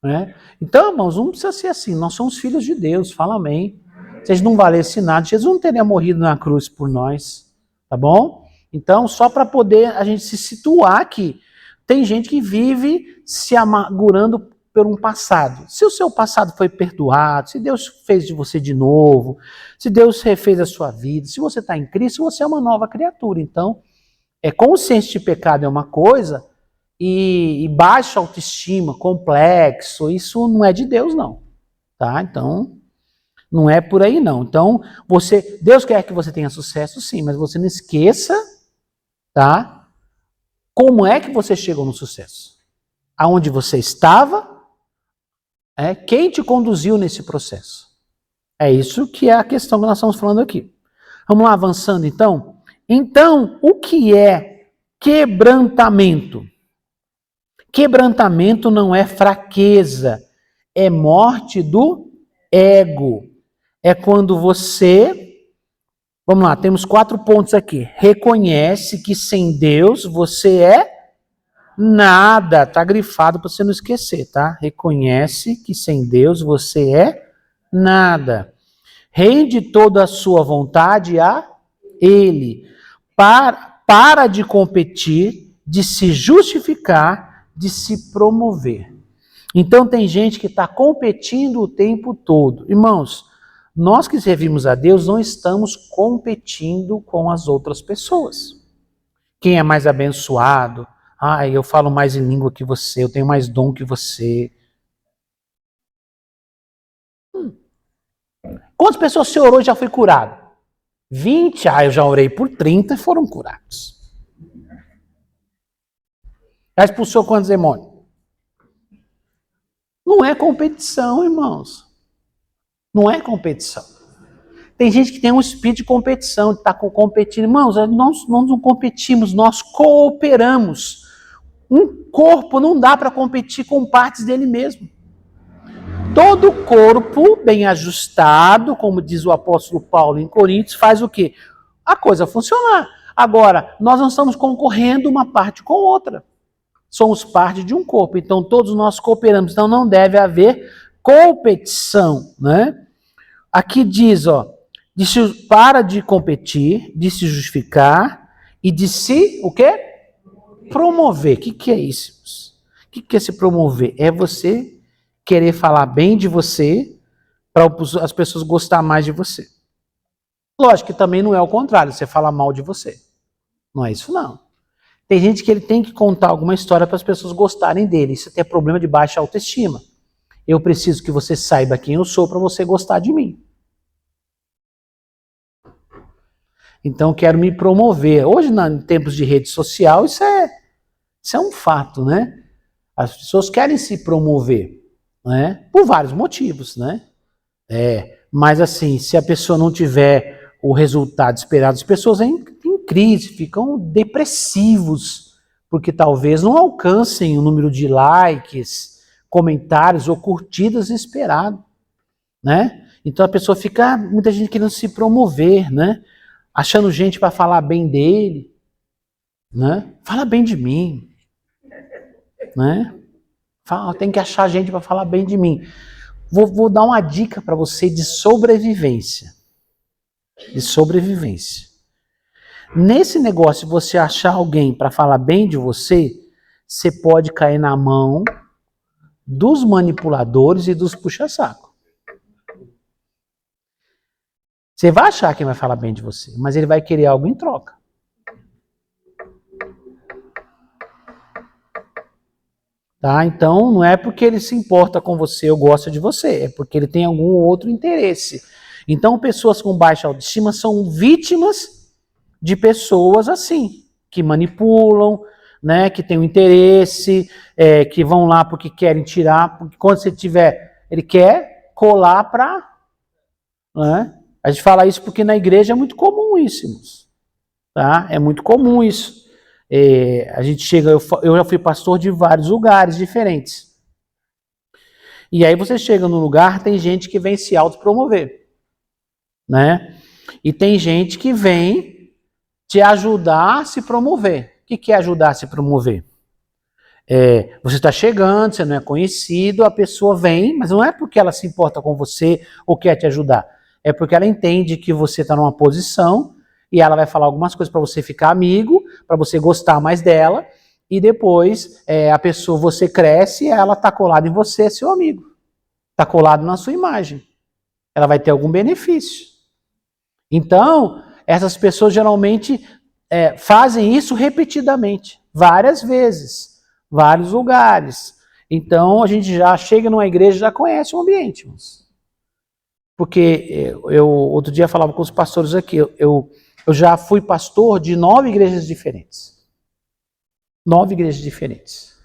Né? Então, irmãos, não precisa ser assim, nós somos filhos de Deus, fala amém. Se a gente não valesse nada, Jesus não teria morrido na cruz por nós, tá bom? Então, só para poder a gente se situar aqui, tem gente que vive se amargurando por um passado. Se o seu passado foi perdoado, se Deus fez de você de novo, se Deus refez a sua vida, se você está em Cristo, você é uma nova criatura. Então, consciência de pecado é uma coisa, e baixa autoestima, complexo, isso não é de Deus, não. Tá? Então, não é por aí, não. Então, Deus quer que você tenha sucesso, sim, mas você não esqueça, tá? Como é que você chegou no sucesso? Aonde você estava? Quem te conduziu nesse processo? É isso que é a questão que nós estamos falando aqui. Vamos lá, avançando então? Então, o que é quebrantamento? Quebrantamento não é fraqueza, é morte do ego. É quando você, vamos lá, temos 4 pontos aqui. Reconhece que sem Deus você é nada. Tá grifado para você não esquecer, tá? Reconhece que sem Deus você é nada. Rende toda a sua vontade a Ele. Para de competir, de se justificar, de se promover. Então tem gente que está competindo o tempo todo. Irmãos, nós que servimos a Deus não estamos competindo com as outras pessoas. Quem é mais abençoado? Eu falo mais em língua que você, eu tenho mais dom que você. Quantas pessoas você orou e já foi curado? 20, eu já orei por 30 e foram curados. Já expulsou quantos demônios? Não é competição, irmãos. Não é competição. Tem gente que tem um espírito de competição, está competindo. Irmãos, nós não competimos, nós cooperamos. Um corpo não dá para competir com partes dele mesmo. Todo corpo bem ajustado, como diz o apóstolo Paulo em Coríntios, faz o quê? A coisa funcionar. Agora, nós não estamos concorrendo uma parte com outra. Somos parte de um corpo, então todos nós cooperamos. Então não deve haver competição, né? Aqui diz, para de competir, de se justificar e de se, o quê? Promover. O que é isso? O que é se promover? É você querer falar bem de você para as pessoas gostar mais de você. Lógico que também não é o contrário, você fala mal de você. Não é isso, não. Tem gente que ele tem que contar alguma história para as pessoas gostarem dele. Isso é problema de baixa autoestima. Eu preciso que você saiba quem eu sou para você gostar de mim. Então, quero me promover. Hoje, em tempos de rede social, isso é um fato, né? As pessoas querem se promover, né? Por vários motivos, né? Mas assim, se a pessoa não tiver o resultado esperado, as pessoas em crise, ficam depressivos, porque talvez não alcancem o número de likes, comentários ou curtidas esperado, né? Então a pessoa fica, muita gente querendo se promover, né? Achando gente para falar bem dele, né? Fala bem de mim, né? Tem que achar gente para falar bem de mim. Vou dar uma dica para você de sobrevivência. De sobrevivência. Nesse negócio, se você achar alguém para falar bem de você, você pode cair na mão dos manipuladores e dos puxa-saco. Você vai achar quem vai falar bem de você, mas ele vai querer algo em troca. Tá? Então, não é porque ele se importa com você ou gosta de você, é porque ele tem algum outro interesse. Então, pessoas com baixa autoestima são vítimas de pessoas assim, que manipulam, né, que têm um interesse, que vão lá porque querem tirar, porque quando você tiver, ele quer colar para... Né? A gente fala isso porque na igreja é muito comum isso, irmãos. Tá? É muito comum isso. A gente chega, eu já fui pastor de vários lugares diferentes. E aí você chega no lugar, tem gente que vem se autopromover, né? E tem gente que vem te ajudar a se promover. O que é ajudar a se promover? Você está chegando, você não é conhecido, a pessoa vem, mas não é porque ela se importa com você ou quer te ajudar. É porque ela entende que você está numa posição e ela vai falar algumas coisas para você ficar amigo, para você gostar mais dela, e depois a pessoa, você cresce e ela está colada em você, é seu amigo. Está colado na sua imagem. Ela vai ter algum benefício. Então, essas pessoas geralmente fazem isso repetidamente, várias vezes, vários lugares. Então, a gente já chega numa igreja e já conhece o ambiente. Porque eu outro dia falava com os pastores aqui, eu já fui pastor de 9 igrejas diferentes. 9 igrejas diferentes.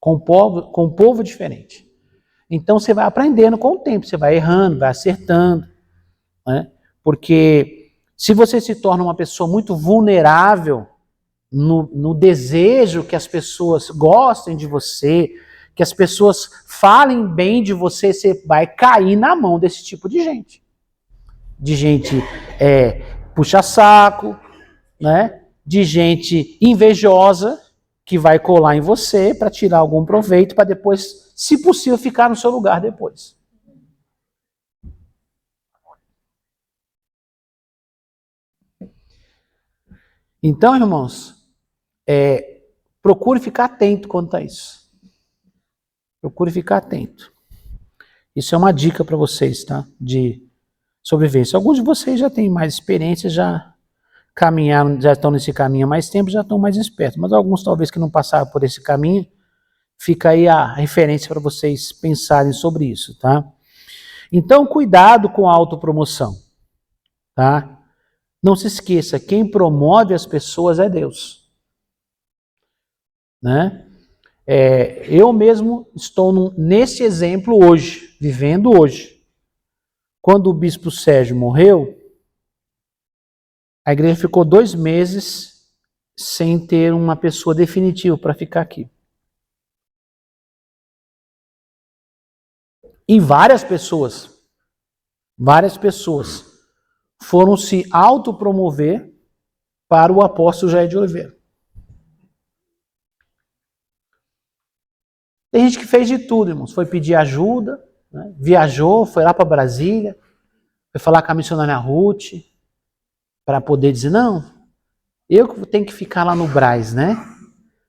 Com povo diferente. Então você vai aprendendo com o tempo, você vai errando, vai acertando. Né? Porque se você se torna uma pessoa muito vulnerável no desejo que as pessoas gostem de você, que as pessoas falem bem de você, você vai cair na mão desse tipo de gente. De gente puxa-saco, né? De gente invejosa que vai colar em você para tirar algum proveito, para depois, se possível, ficar no seu lugar depois. Então, irmãos, procure ficar atento quanto a isso. Procure ficar atento. Isso é uma dica para vocês, tá? De sobrevivência. Alguns de vocês já têm mais experiência, já caminharam, já estão nesse caminho há mais tempo, já estão mais espertos. Mas alguns talvez que não passaram por esse caminho, fica aí a referência para vocês pensarem sobre isso, tá? Então, cuidado com a autopromoção, tá? Não se esqueça, quem promove as pessoas é Deus. Né? Eu mesmo estou nesse exemplo hoje, vivendo hoje. Quando o bispo Sérgio morreu, a igreja ficou 2 meses sem ter uma pessoa definitiva para ficar aqui. E várias pessoas foram se autopromover para o apóstolo Jair de Oliveira. Tem gente que fez de tudo, irmãos. Foi pedir ajuda, né? Viajou, foi lá para Brasília, foi falar com a missionária Ruth, para poder dizer, não, eu tenho que ficar lá no Brás, né?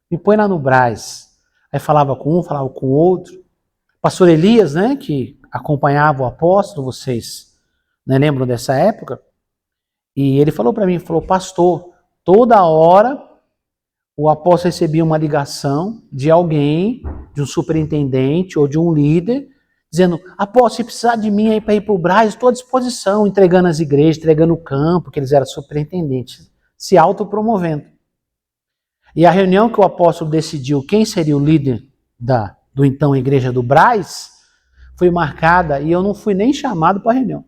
Me põe lá no Brás. Aí falava com um, falava com o outro. Pastor Elias, né, que acompanhava o apóstolo, vocês, né, lembram dessa época? E ele falou para mim, falou, pastor, toda hora o apóstolo recebia uma ligação de alguém, de um superintendente ou de um líder, dizendo, apóstolo, se precisar de mim aí para ir para o Brás, estou à disposição, entregando as igrejas, entregando o campo, que eles eram superintendentes, se autopromovendo. E a reunião que o apóstolo decidiu quem seria o líder do então Igreja do Brás, foi marcada e eu não fui nem chamado para a reunião.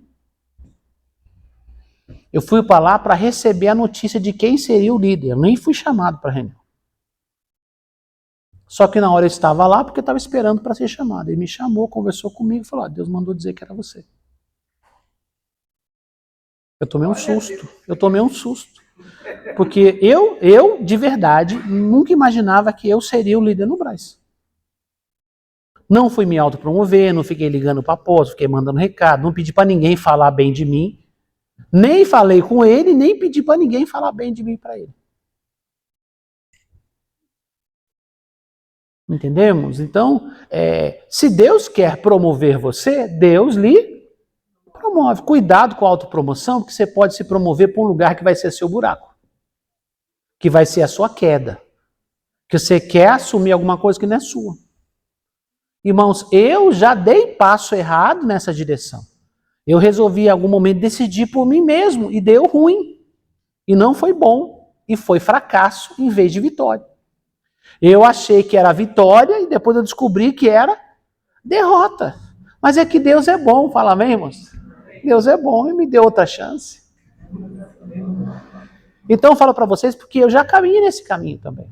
Eu fui para lá para receber a notícia de quem seria o líder, eu nem fui chamado para a reunião. Só que na hora eu estava lá porque eu estava esperando para ser chamado. Ele me chamou, conversou comigo e falou, Deus mandou dizer que era você. Eu tomei um susto. Porque eu, de verdade, nunca imaginava que eu seria o líder no Brás. Não fui me autopromover, não fiquei ligando para apóstolo, fiquei mandando recado, não pedi para ninguém falar bem de mim. Nem falei com ele, nem pedi para ninguém falar bem de mim para ele. Entendemos? Então, se Deus quer promover você, Deus lhe promove. Cuidado com a autopromoção, porque você pode se promover para um lugar que vai ser seu buraco. Que vai ser a sua queda. Que você quer assumir alguma coisa que não é sua. Irmãos, eu já dei passo errado nessa direção. Eu resolvi em algum momento decidir por mim mesmo e deu ruim. E não foi bom. E foi fracasso em vez de vitória. Eu achei que era vitória e depois eu descobri que era derrota. Mas é que Deus é bom, fala amém, irmãos? Deus é bom e me deu outra chance. Então eu falo para vocês porque eu já caminhei nesse caminho também.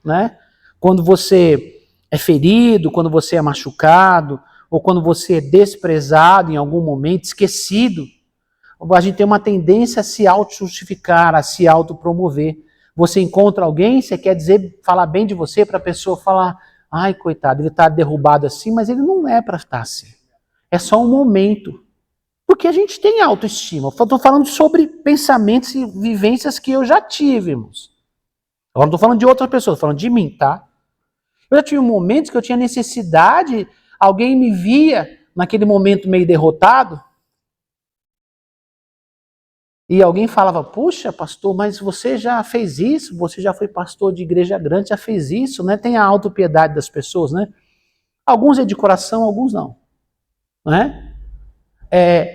Né? Quando você é ferido, quando você é machucado, ou quando você é desprezado em algum momento, esquecido, a gente tem uma tendência a se auto-justificar, a se auto-promover. Você encontra alguém, você quer dizer, falar bem de você para a pessoa falar, ai, coitado, ele está derrubado assim, mas ele não é para estar assim. É só um momento. Porque a gente tem autoestima. Eu estou falando sobre pensamentos e vivências que eu já tive, irmãos. Eu não estou falando de outras pessoas, estou falando de mim, tá? Eu já tive momentos que eu tinha necessidade, alguém me via naquele momento meio derrotado, e alguém falava, puxa, pastor, mas você já fez isso, você já foi pastor de igreja grande, já fez isso, né? Tem a autopiedade das pessoas, né? Alguns é de coração, alguns não. Né?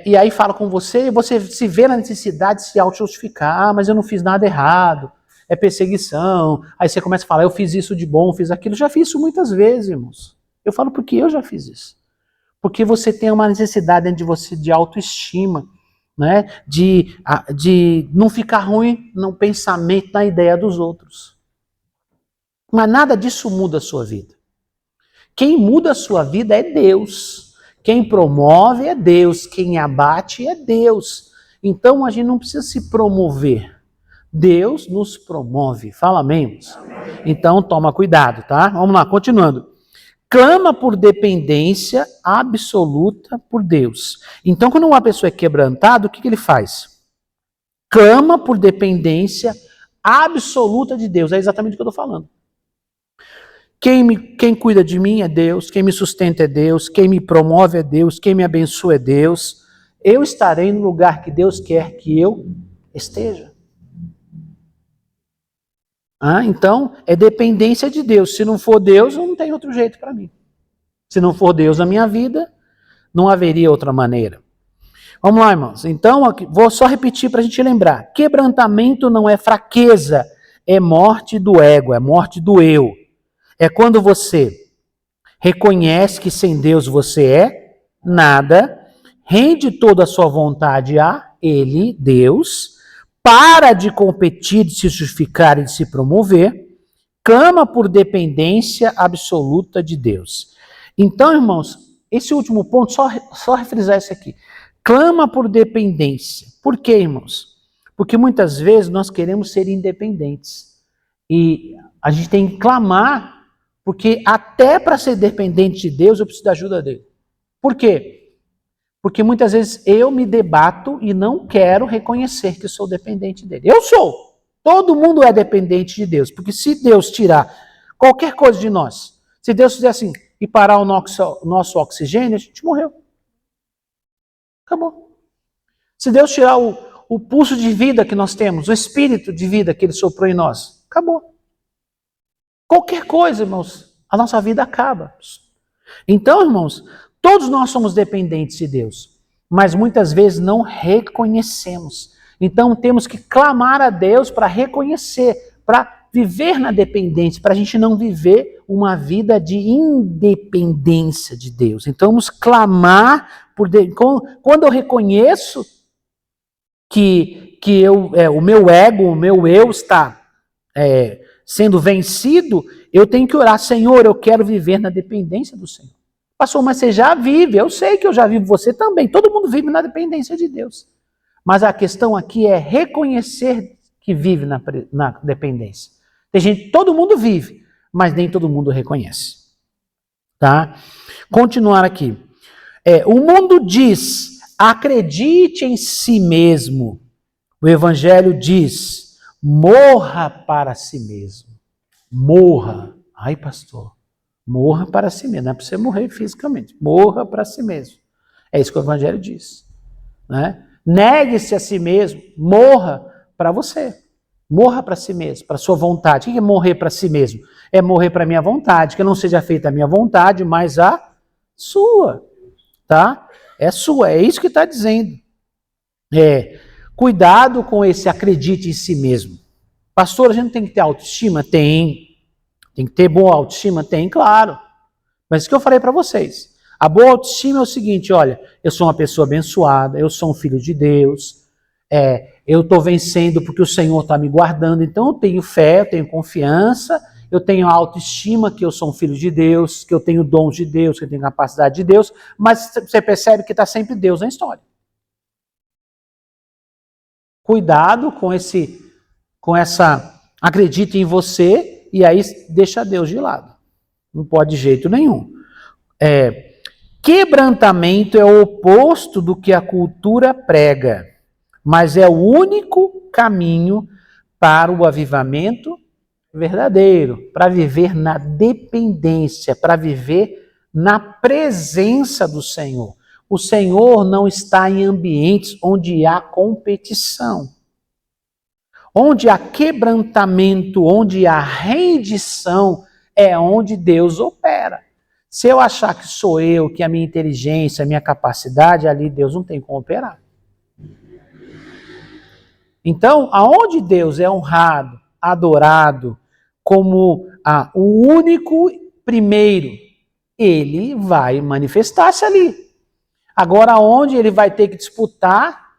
E aí fala com você, e você se vê na necessidade de se auto-justificar, mas eu não fiz nada errado, é perseguição. Aí você começa a falar, eu fiz isso de bom, fiz aquilo. Já fiz isso muitas vezes, irmãos. Eu falo porque eu já fiz isso. Porque você tem uma necessidade dentro de você de autoestima, né? De não ficar ruim no pensamento, na ideia dos outros. Mas nada disso muda a sua vida. Quem muda a sua vida é Deus. Quem promove é Deus. Quem abate é Deus. Então a gente não precisa se promover. Deus nos promove. Fala amém? Então toma cuidado, tá? Vamos lá, continuando. Clama por dependência absoluta por Deus. Então, quando uma pessoa é quebrantada, o que ele faz? Clama por dependência absoluta de Deus. É exatamente o que eu estou falando. Quem cuida de mim é Deus, quem me sustenta é Deus, quem me promove é Deus, quem me abençoa é Deus. Eu estarei no lugar que Deus quer que eu esteja. Então, é dependência de Deus. Se não for Deus, não tem outro jeito para mim. Se não for Deus na minha vida, não haveria outra maneira. Vamos lá, irmãos. Então, vou só repetir para a gente lembrar. Quebrantamento não é fraqueza, é morte do ego, é morte do eu. É quando você reconhece que sem Deus você é nada, rende toda a sua vontade a Ele, Deus, para de competir, de se justificar e de se promover, clama por dependência absoluta de Deus. Então, irmãos, esse último ponto, só refrisar isso aqui. Clama por dependência. Por quê, irmãos? Porque muitas vezes nós queremos ser independentes. E a gente tem que clamar, porque até para ser dependente de Deus, eu preciso da ajuda dele. Por quê? Porque muitas vezes eu me debato e não quero reconhecer que sou dependente dele. Eu sou. Todo mundo é dependente de Deus. Porque se Deus tirar qualquer coisa de nós, se Deus fizer assim e parar o nosso oxigênio, a gente morreu. Acabou. Se Deus tirar o pulso de vida que nós temos, o espírito de vida que Ele soprou em nós, acabou. Qualquer coisa, irmãos, a nossa vida acaba. Então, irmãos, todos nós somos dependentes de Deus, mas muitas vezes não reconhecemos. Então temos que clamar a Deus para reconhecer, para viver na dependência, para a gente não viver uma vida de independência de Deus. Então vamos clamar por Deus. Quando eu reconheço que o meu ego, o meu eu está sendo vencido, eu tenho que orar, Senhor, eu quero viver na dependência do Senhor. Pastor, mas você já vive, eu sei que eu já vivo, você também, todo mundo vive na dependência de Deus. Mas a questão aqui é reconhecer que vive na dependência. Tem gente, todo mundo vive, mas nem todo mundo reconhece. Tá? Continuar aqui. O mundo diz, acredite em si mesmo. O Evangelho diz, morra para si mesmo. Morra. Ai, pastor. Morra para si mesmo, não é para você morrer fisicamente, morra para si mesmo. É isso que o Evangelho diz. Né? Negue-se a si mesmo, morra para você. Morra para si mesmo, para sua vontade. O que é morrer para si mesmo? É morrer para a minha vontade, que não seja feita a minha vontade, mas a sua, tá? É sua, é isso que está dizendo. Cuidado com esse acredite em si mesmo. Pastor, a gente tem que ter autoestima? Tem. Tem que ter boa autoestima? Tem, claro. Mas o que eu falei para vocês, a boa autoestima é o seguinte, olha, eu sou uma pessoa abençoada, eu sou um filho de Deus, eu estou vencendo porque o Senhor está me guardando, então eu tenho fé, eu tenho confiança, eu tenho autoestima que eu sou um filho de Deus, que eu tenho dons de Deus, que eu tenho capacidade de Deus, mas você percebe que está sempre Deus na história. Cuidado com essa, acredite em você e aí deixa Deus de lado. Não pode de jeito nenhum. Quebrantamento é o oposto do que a cultura prega, mas é o único caminho para o avivamento verdadeiro, para viver na dependência, para viver na presença do Senhor. O Senhor não está em ambientes onde há competição. Onde há quebrantamento, onde há rendição, é onde Deus opera. Se eu achar que sou eu, que a minha inteligência, a minha capacidade, ali Deus não tem como operar. Então, aonde Deus é honrado, adorado, como o único primeiro, ele vai manifestar-se ali. Agora, onde ele vai ter que disputar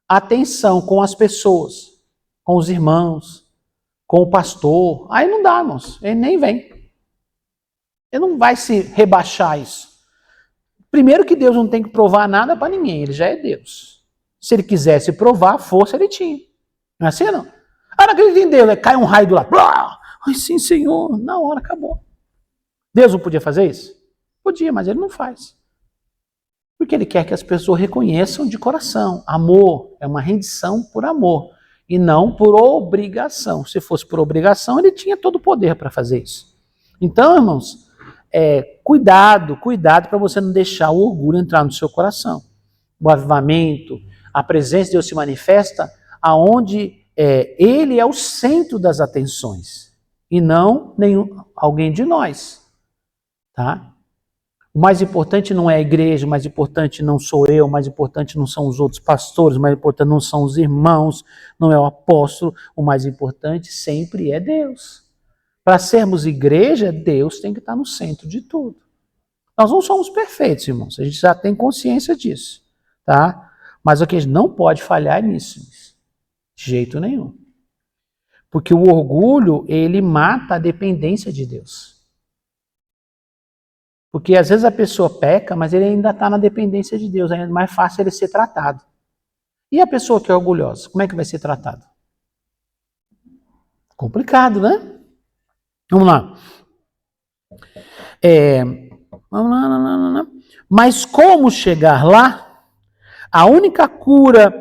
atenção com as pessoas, com os irmãos, com o pastor, aí não dá, irmãos, ele nem vem. Ele não vai se rebaixar isso. Primeiro que Deus não tem que provar nada para ninguém, ele já é Deus. Se ele quisesse provar, força ele tinha. Não é assim, não? Não acredito em Deus, cai um raio do lado. Ai, sim, Senhor, na hora acabou. Deus não podia fazer isso? Podia, mas ele não faz. Porque ele quer que as pessoas reconheçam de coração. Amor é uma rendição por amor e não por obrigação. Se fosse por obrigação, ele tinha todo o poder para fazer isso. Então, irmãos, cuidado para você não deixar o orgulho entrar no seu coração. O avivamento, a presença de Deus se manifesta aonde ele é o centro das atenções e não alguém de nós, tá? O mais importante não é a igreja, o mais importante não sou eu, o mais importante não são os outros pastores, o mais importante não são os irmãos, não é o apóstolo, o mais importante sempre é Deus. Para sermos igreja, Deus tem que estar no centro de tudo. Nós não somos perfeitos, irmãos, a gente já tem consciência disso, tá? Mas o que a gente não pode falhar nisso, de jeito nenhum. Porque o orgulho, ele mata a dependência de Deus. Porque às vezes a pessoa peca, mas ele ainda está na dependência de Deus, ainda é mais fácil ele ser tratado. E a pessoa que é orgulhosa, como é que vai ser tratado? Complicado, né? Vamos lá. Mas como chegar lá? A única cura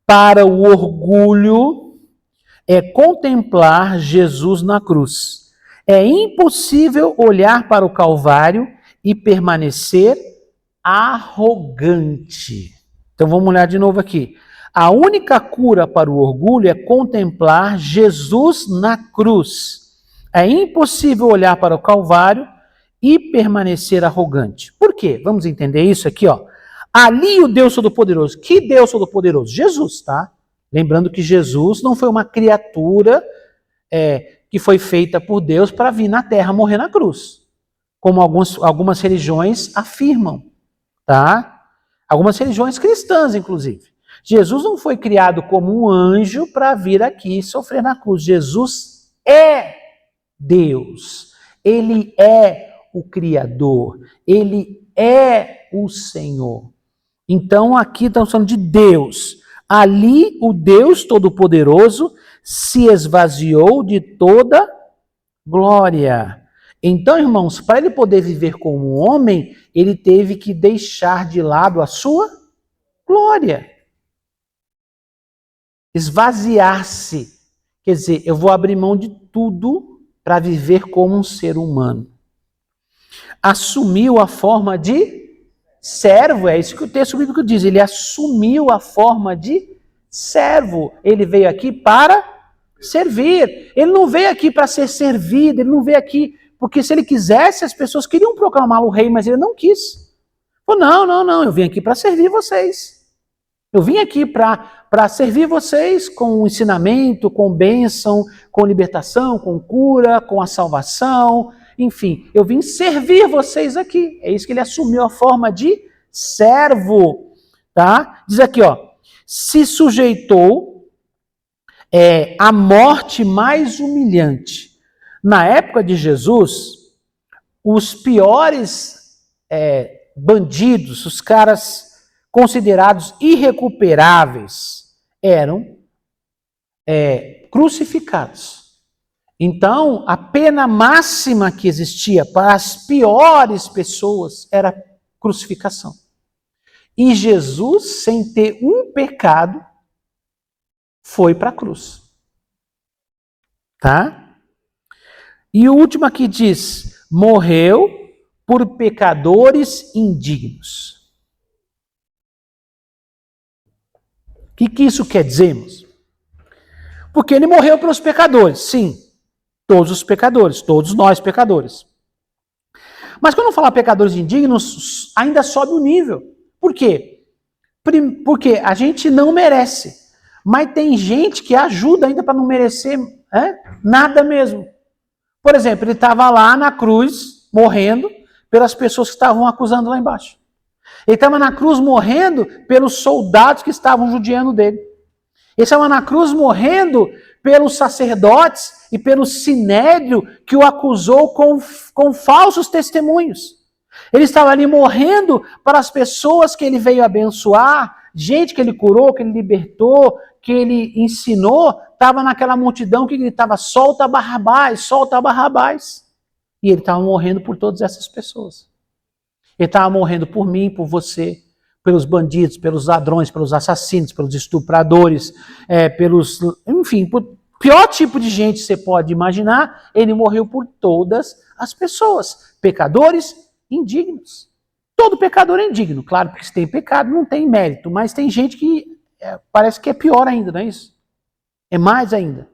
para o orgulho é contemplar Jesus na cruz. É impossível olhar para o Calvário e permanecer arrogante. Então vamos olhar de novo aqui. A única cura para o orgulho é contemplar Jesus na cruz. É impossível olhar para o Calvário e permanecer arrogante. Por quê? Vamos entender isso aqui, ó. Ali o Deus Todo-Poderoso. Que Deus Todo-Poderoso? Jesus, tá? Lembrando que Jesus não foi uma criatura que foi feita por Deus para vir na terra morrer na cruz. Como algumas religiões afirmam, tá? Algumas religiões cristãs, inclusive. Jesus não foi criado como um anjo para vir aqui sofrer na cruz. Jesus é Deus. Ele é o Criador. Ele é o Senhor. Então aqui estamos falando de Deus. Ali o Deus Todo-Poderoso se esvaziou de toda glória. Então, irmãos, para ele poder viver como homem, ele teve que deixar de lado a sua glória. Esvaziar-se. Quer dizer, eu vou abrir mão de tudo para viver como um ser humano. Assumiu a forma de servo, é isso que o texto bíblico diz. Ele assumiu a forma de servo. Ele veio aqui para servir. Ele não veio aqui para ser servido, ele não veio aqui porque se ele quisesse, as pessoas queriam proclamá-lo rei, mas ele não quis. Falou, não, eu vim aqui para servir vocês. Eu vim aqui para servir vocês com ensinamento, com bênção, com libertação, com cura, com a salvação, enfim, eu vim servir vocês aqui. É isso que ele assumiu a forma de servo, tá? Diz aqui, ó, se sujeitou à morte mais humilhante. Na época de Jesus, os piores bandidos, os caras considerados irrecuperáveis, eram crucificados. Então, a pena máxima que existia para as piores pessoas era crucificação. E Jesus, sem ter um pecado, foi para a cruz. Tá? E o último aqui diz, morreu por pecadores indignos. O que isso quer dizer, irmãos? Porque ele morreu pelos pecadores, sim. Todos os pecadores, todos nós pecadores. Mas quando eu falar pecadores indignos, ainda sobe o nível. Por quê? Porque a gente não merece. Mas tem gente que ajuda ainda para não merecer nada mesmo. Por exemplo, ele estava lá na cruz, morrendo, pelas pessoas que estavam acusando lá embaixo. Ele estava na cruz morrendo pelos soldados que estavam judiando dele. Ele estava na cruz morrendo pelos sacerdotes e pelo sinédrio que o acusou com falsos testemunhos. Ele estava ali morrendo para as pessoas que ele veio abençoar, gente que ele curou, que ele libertou, que ele ensinou, estava naquela multidão que gritava, solta Barrabás, solta Barrabás. E ele estava morrendo por todas essas pessoas. Ele estava morrendo por mim, por você, pelos bandidos, pelos ladrões, pelos assassinos, pelos estupradores, enfim, por pior tipo de gente que você pode imaginar, ele morreu por todas as pessoas, pecadores indignos. Todo pecador é indigno, claro, porque se tem pecado não tem mérito, mas tem gente que parece que é pior ainda, não é isso? É mais ainda.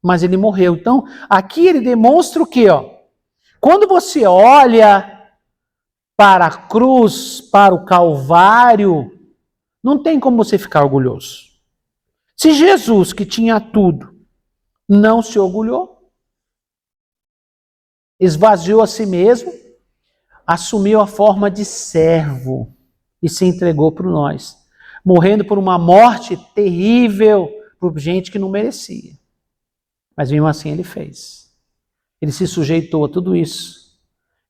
Mas ele morreu. Então, aqui ele demonstra o quê? Quando você olha para a cruz, para o Calvário, não tem como você ficar orgulhoso. Se Jesus, que tinha tudo, não se orgulhou, esvaziou a si mesmo, assumiu a forma de servo e se entregou por nós, morrendo por uma morte terrível por gente que não merecia. Mas mesmo assim ele fez. Ele se sujeitou a tudo isso.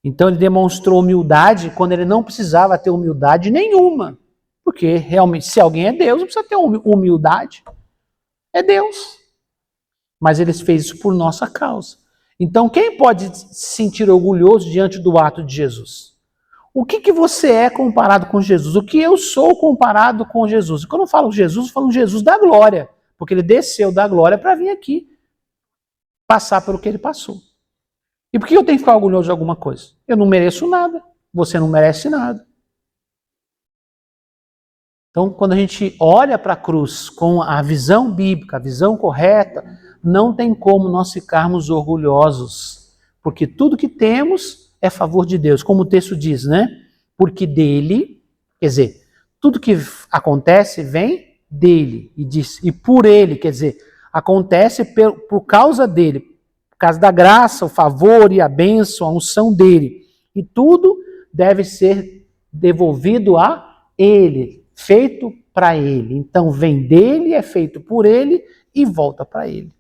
Então ele demonstrou humildade quando ele não precisava ter humildade nenhuma. Porque realmente, se alguém é Deus, não precisa ter humildade. É Deus. Mas ele fez isso por nossa causa. Então quem pode se sentir orgulhoso diante do ato de Jesus? O que você é comparado com Jesus? O que eu sou comparado com Jesus? E quando eu falo Jesus, eu falo Jesus da glória. Porque ele desceu da glória para vir aqui passar pelo que ele passou. E por que eu tenho que ficar orgulhoso de alguma coisa? Eu não mereço nada. Você não merece nada. Então, quando a gente olha para a cruz com a visão bíblica, a visão correta, não tem como nós ficarmos orgulhosos. Porque tudo que temos é favor de Deus. Como o texto diz, né? Porque dele, quer dizer, tudo que acontece vem dele. E por ele, quer dizer, acontece por causa dele. Por causa da graça, o favor e a bênção, a unção dele. E tudo deve ser devolvido a ele, feito para ele. Então vem dele, é feito por ele e volta para ele.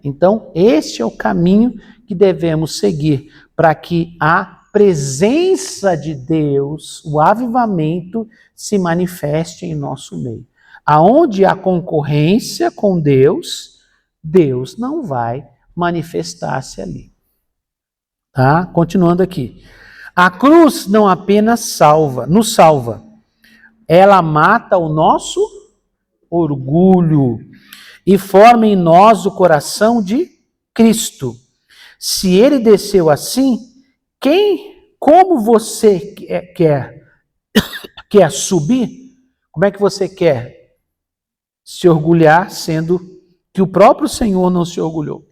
Então este é o caminho que devemos seguir para que a presença de Deus, o avivamento, se manifeste em nosso meio. Aonde há concorrência com Deus, Deus não vai manifestar-se ali. Tá? Continuando aqui. A cruz não apenas nos salva, ela mata o nosso orgulho e forma em nós o coração de Cristo. Se ele desceu assim, como você quer subir? Como é que você quer se orgulhar sendo que o próprio Senhor não se orgulhou.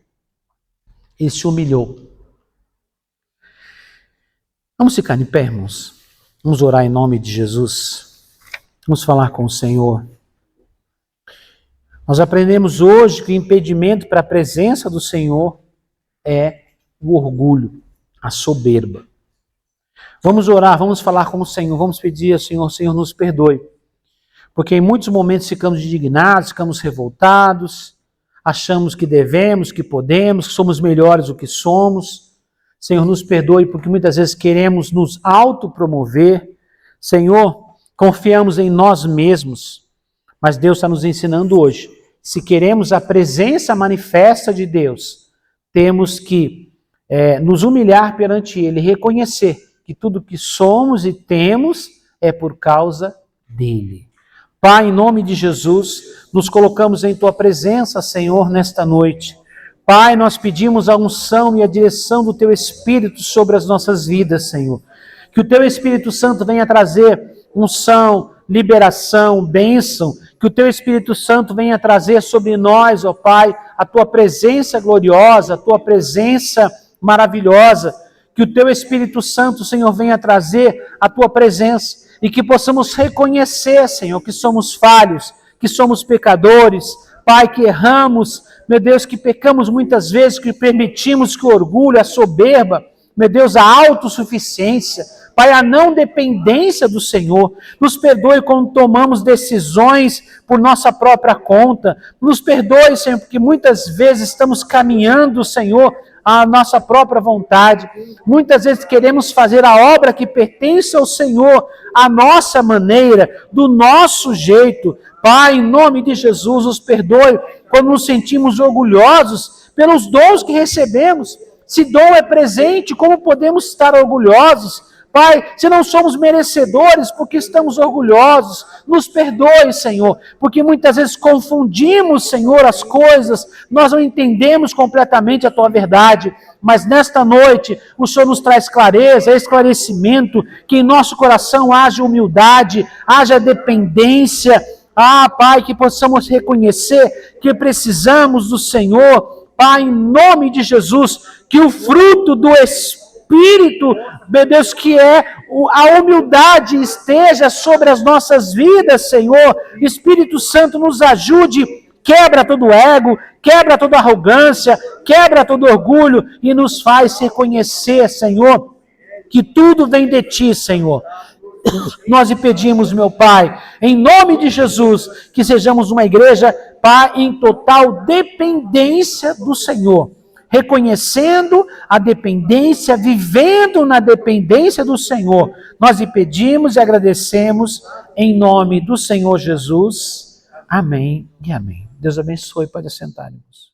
Ele se humilhou. Vamos ficar de pé, irmãos? Vamos orar em nome de Jesus. Vamos falar com o Senhor. Nós aprendemos hoje que o impedimento para a presença do Senhor é o orgulho, a soberba. Vamos orar, vamos falar com o Senhor, vamos pedir ao Senhor, Senhor, nos perdoe. Porque em muitos momentos ficamos indignados, ficamos revoltados, achamos que devemos, que podemos, que somos melhores do que somos. Senhor, nos perdoe porque muitas vezes queremos nos autopromover. Senhor, confiamos em nós mesmos, mas Deus está nos ensinando hoje. Se queremos a presença manifesta de Deus, temos que nos humilhar perante Ele, reconhecer que tudo que somos e temos é por causa dEle. Pai, em nome de Jesus, nos colocamos em Tua presença, Senhor, nesta noite. Pai, nós pedimos a unção e a direção do Teu Espírito sobre as nossas vidas, Senhor. Que o Teu Espírito Santo venha trazer unção, liberação, bênção. Que o Teu Espírito Santo venha trazer sobre nós, ó Pai, a Tua presença gloriosa, a Tua presença maravilhosa. Que o Teu Espírito Santo, Senhor, venha trazer a Tua presença e que possamos reconhecer, Senhor, que somos falhos, que somos pecadores, Pai, que erramos, meu Deus, que pecamos muitas vezes, que permitimos que o orgulho, a soberba, meu Deus, a autossuficiência, Pai, a não dependência do Senhor, nos perdoe quando tomamos decisões por nossa própria conta, nos perdoe, Senhor, porque muitas vezes estamos caminhando, Senhor, a nossa própria vontade. Muitas vezes queremos fazer a obra que pertence ao Senhor, à nossa maneira, do nosso jeito. Pai, em nome de Jesus, nos perdoe quando nos sentimos orgulhosos pelos dons que recebemos. Se dom é presente, como podemos estar orgulhosos? Pai, se não somos merecedores porque estamos orgulhosos, nos perdoe, Senhor, porque muitas vezes confundimos, Senhor, as coisas, nós não entendemos completamente a Tua verdade, mas nesta noite o Senhor nos traz clareza, esclarecimento, que em nosso coração haja humildade, haja dependência, Pai, que possamos reconhecer que precisamos do Senhor, Pai, em nome de Jesus, que o fruto do Espírito, meu Deus, que é a humildade esteja sobre as nossas vidas, Senhor. Espírito Santo, nos ajude, quebra todo ego, quebra toda arrogância, quebra todo orgulho e nos faz reconhecer, Senhor, que tudo vem de Ti, Senhor. Nós lhe pedimos, meu Pai, em nome de Jesus, que sejamos uma igreja, Pai, em total dependência do Senhor. Reconhecendo a dependência, vivendo na dependência do Senhor. Nós lhe pedimos e agradecemos em nome do Senhor Jesus. Amém e amém. Deus abençoe. Pode assentar, irmãos.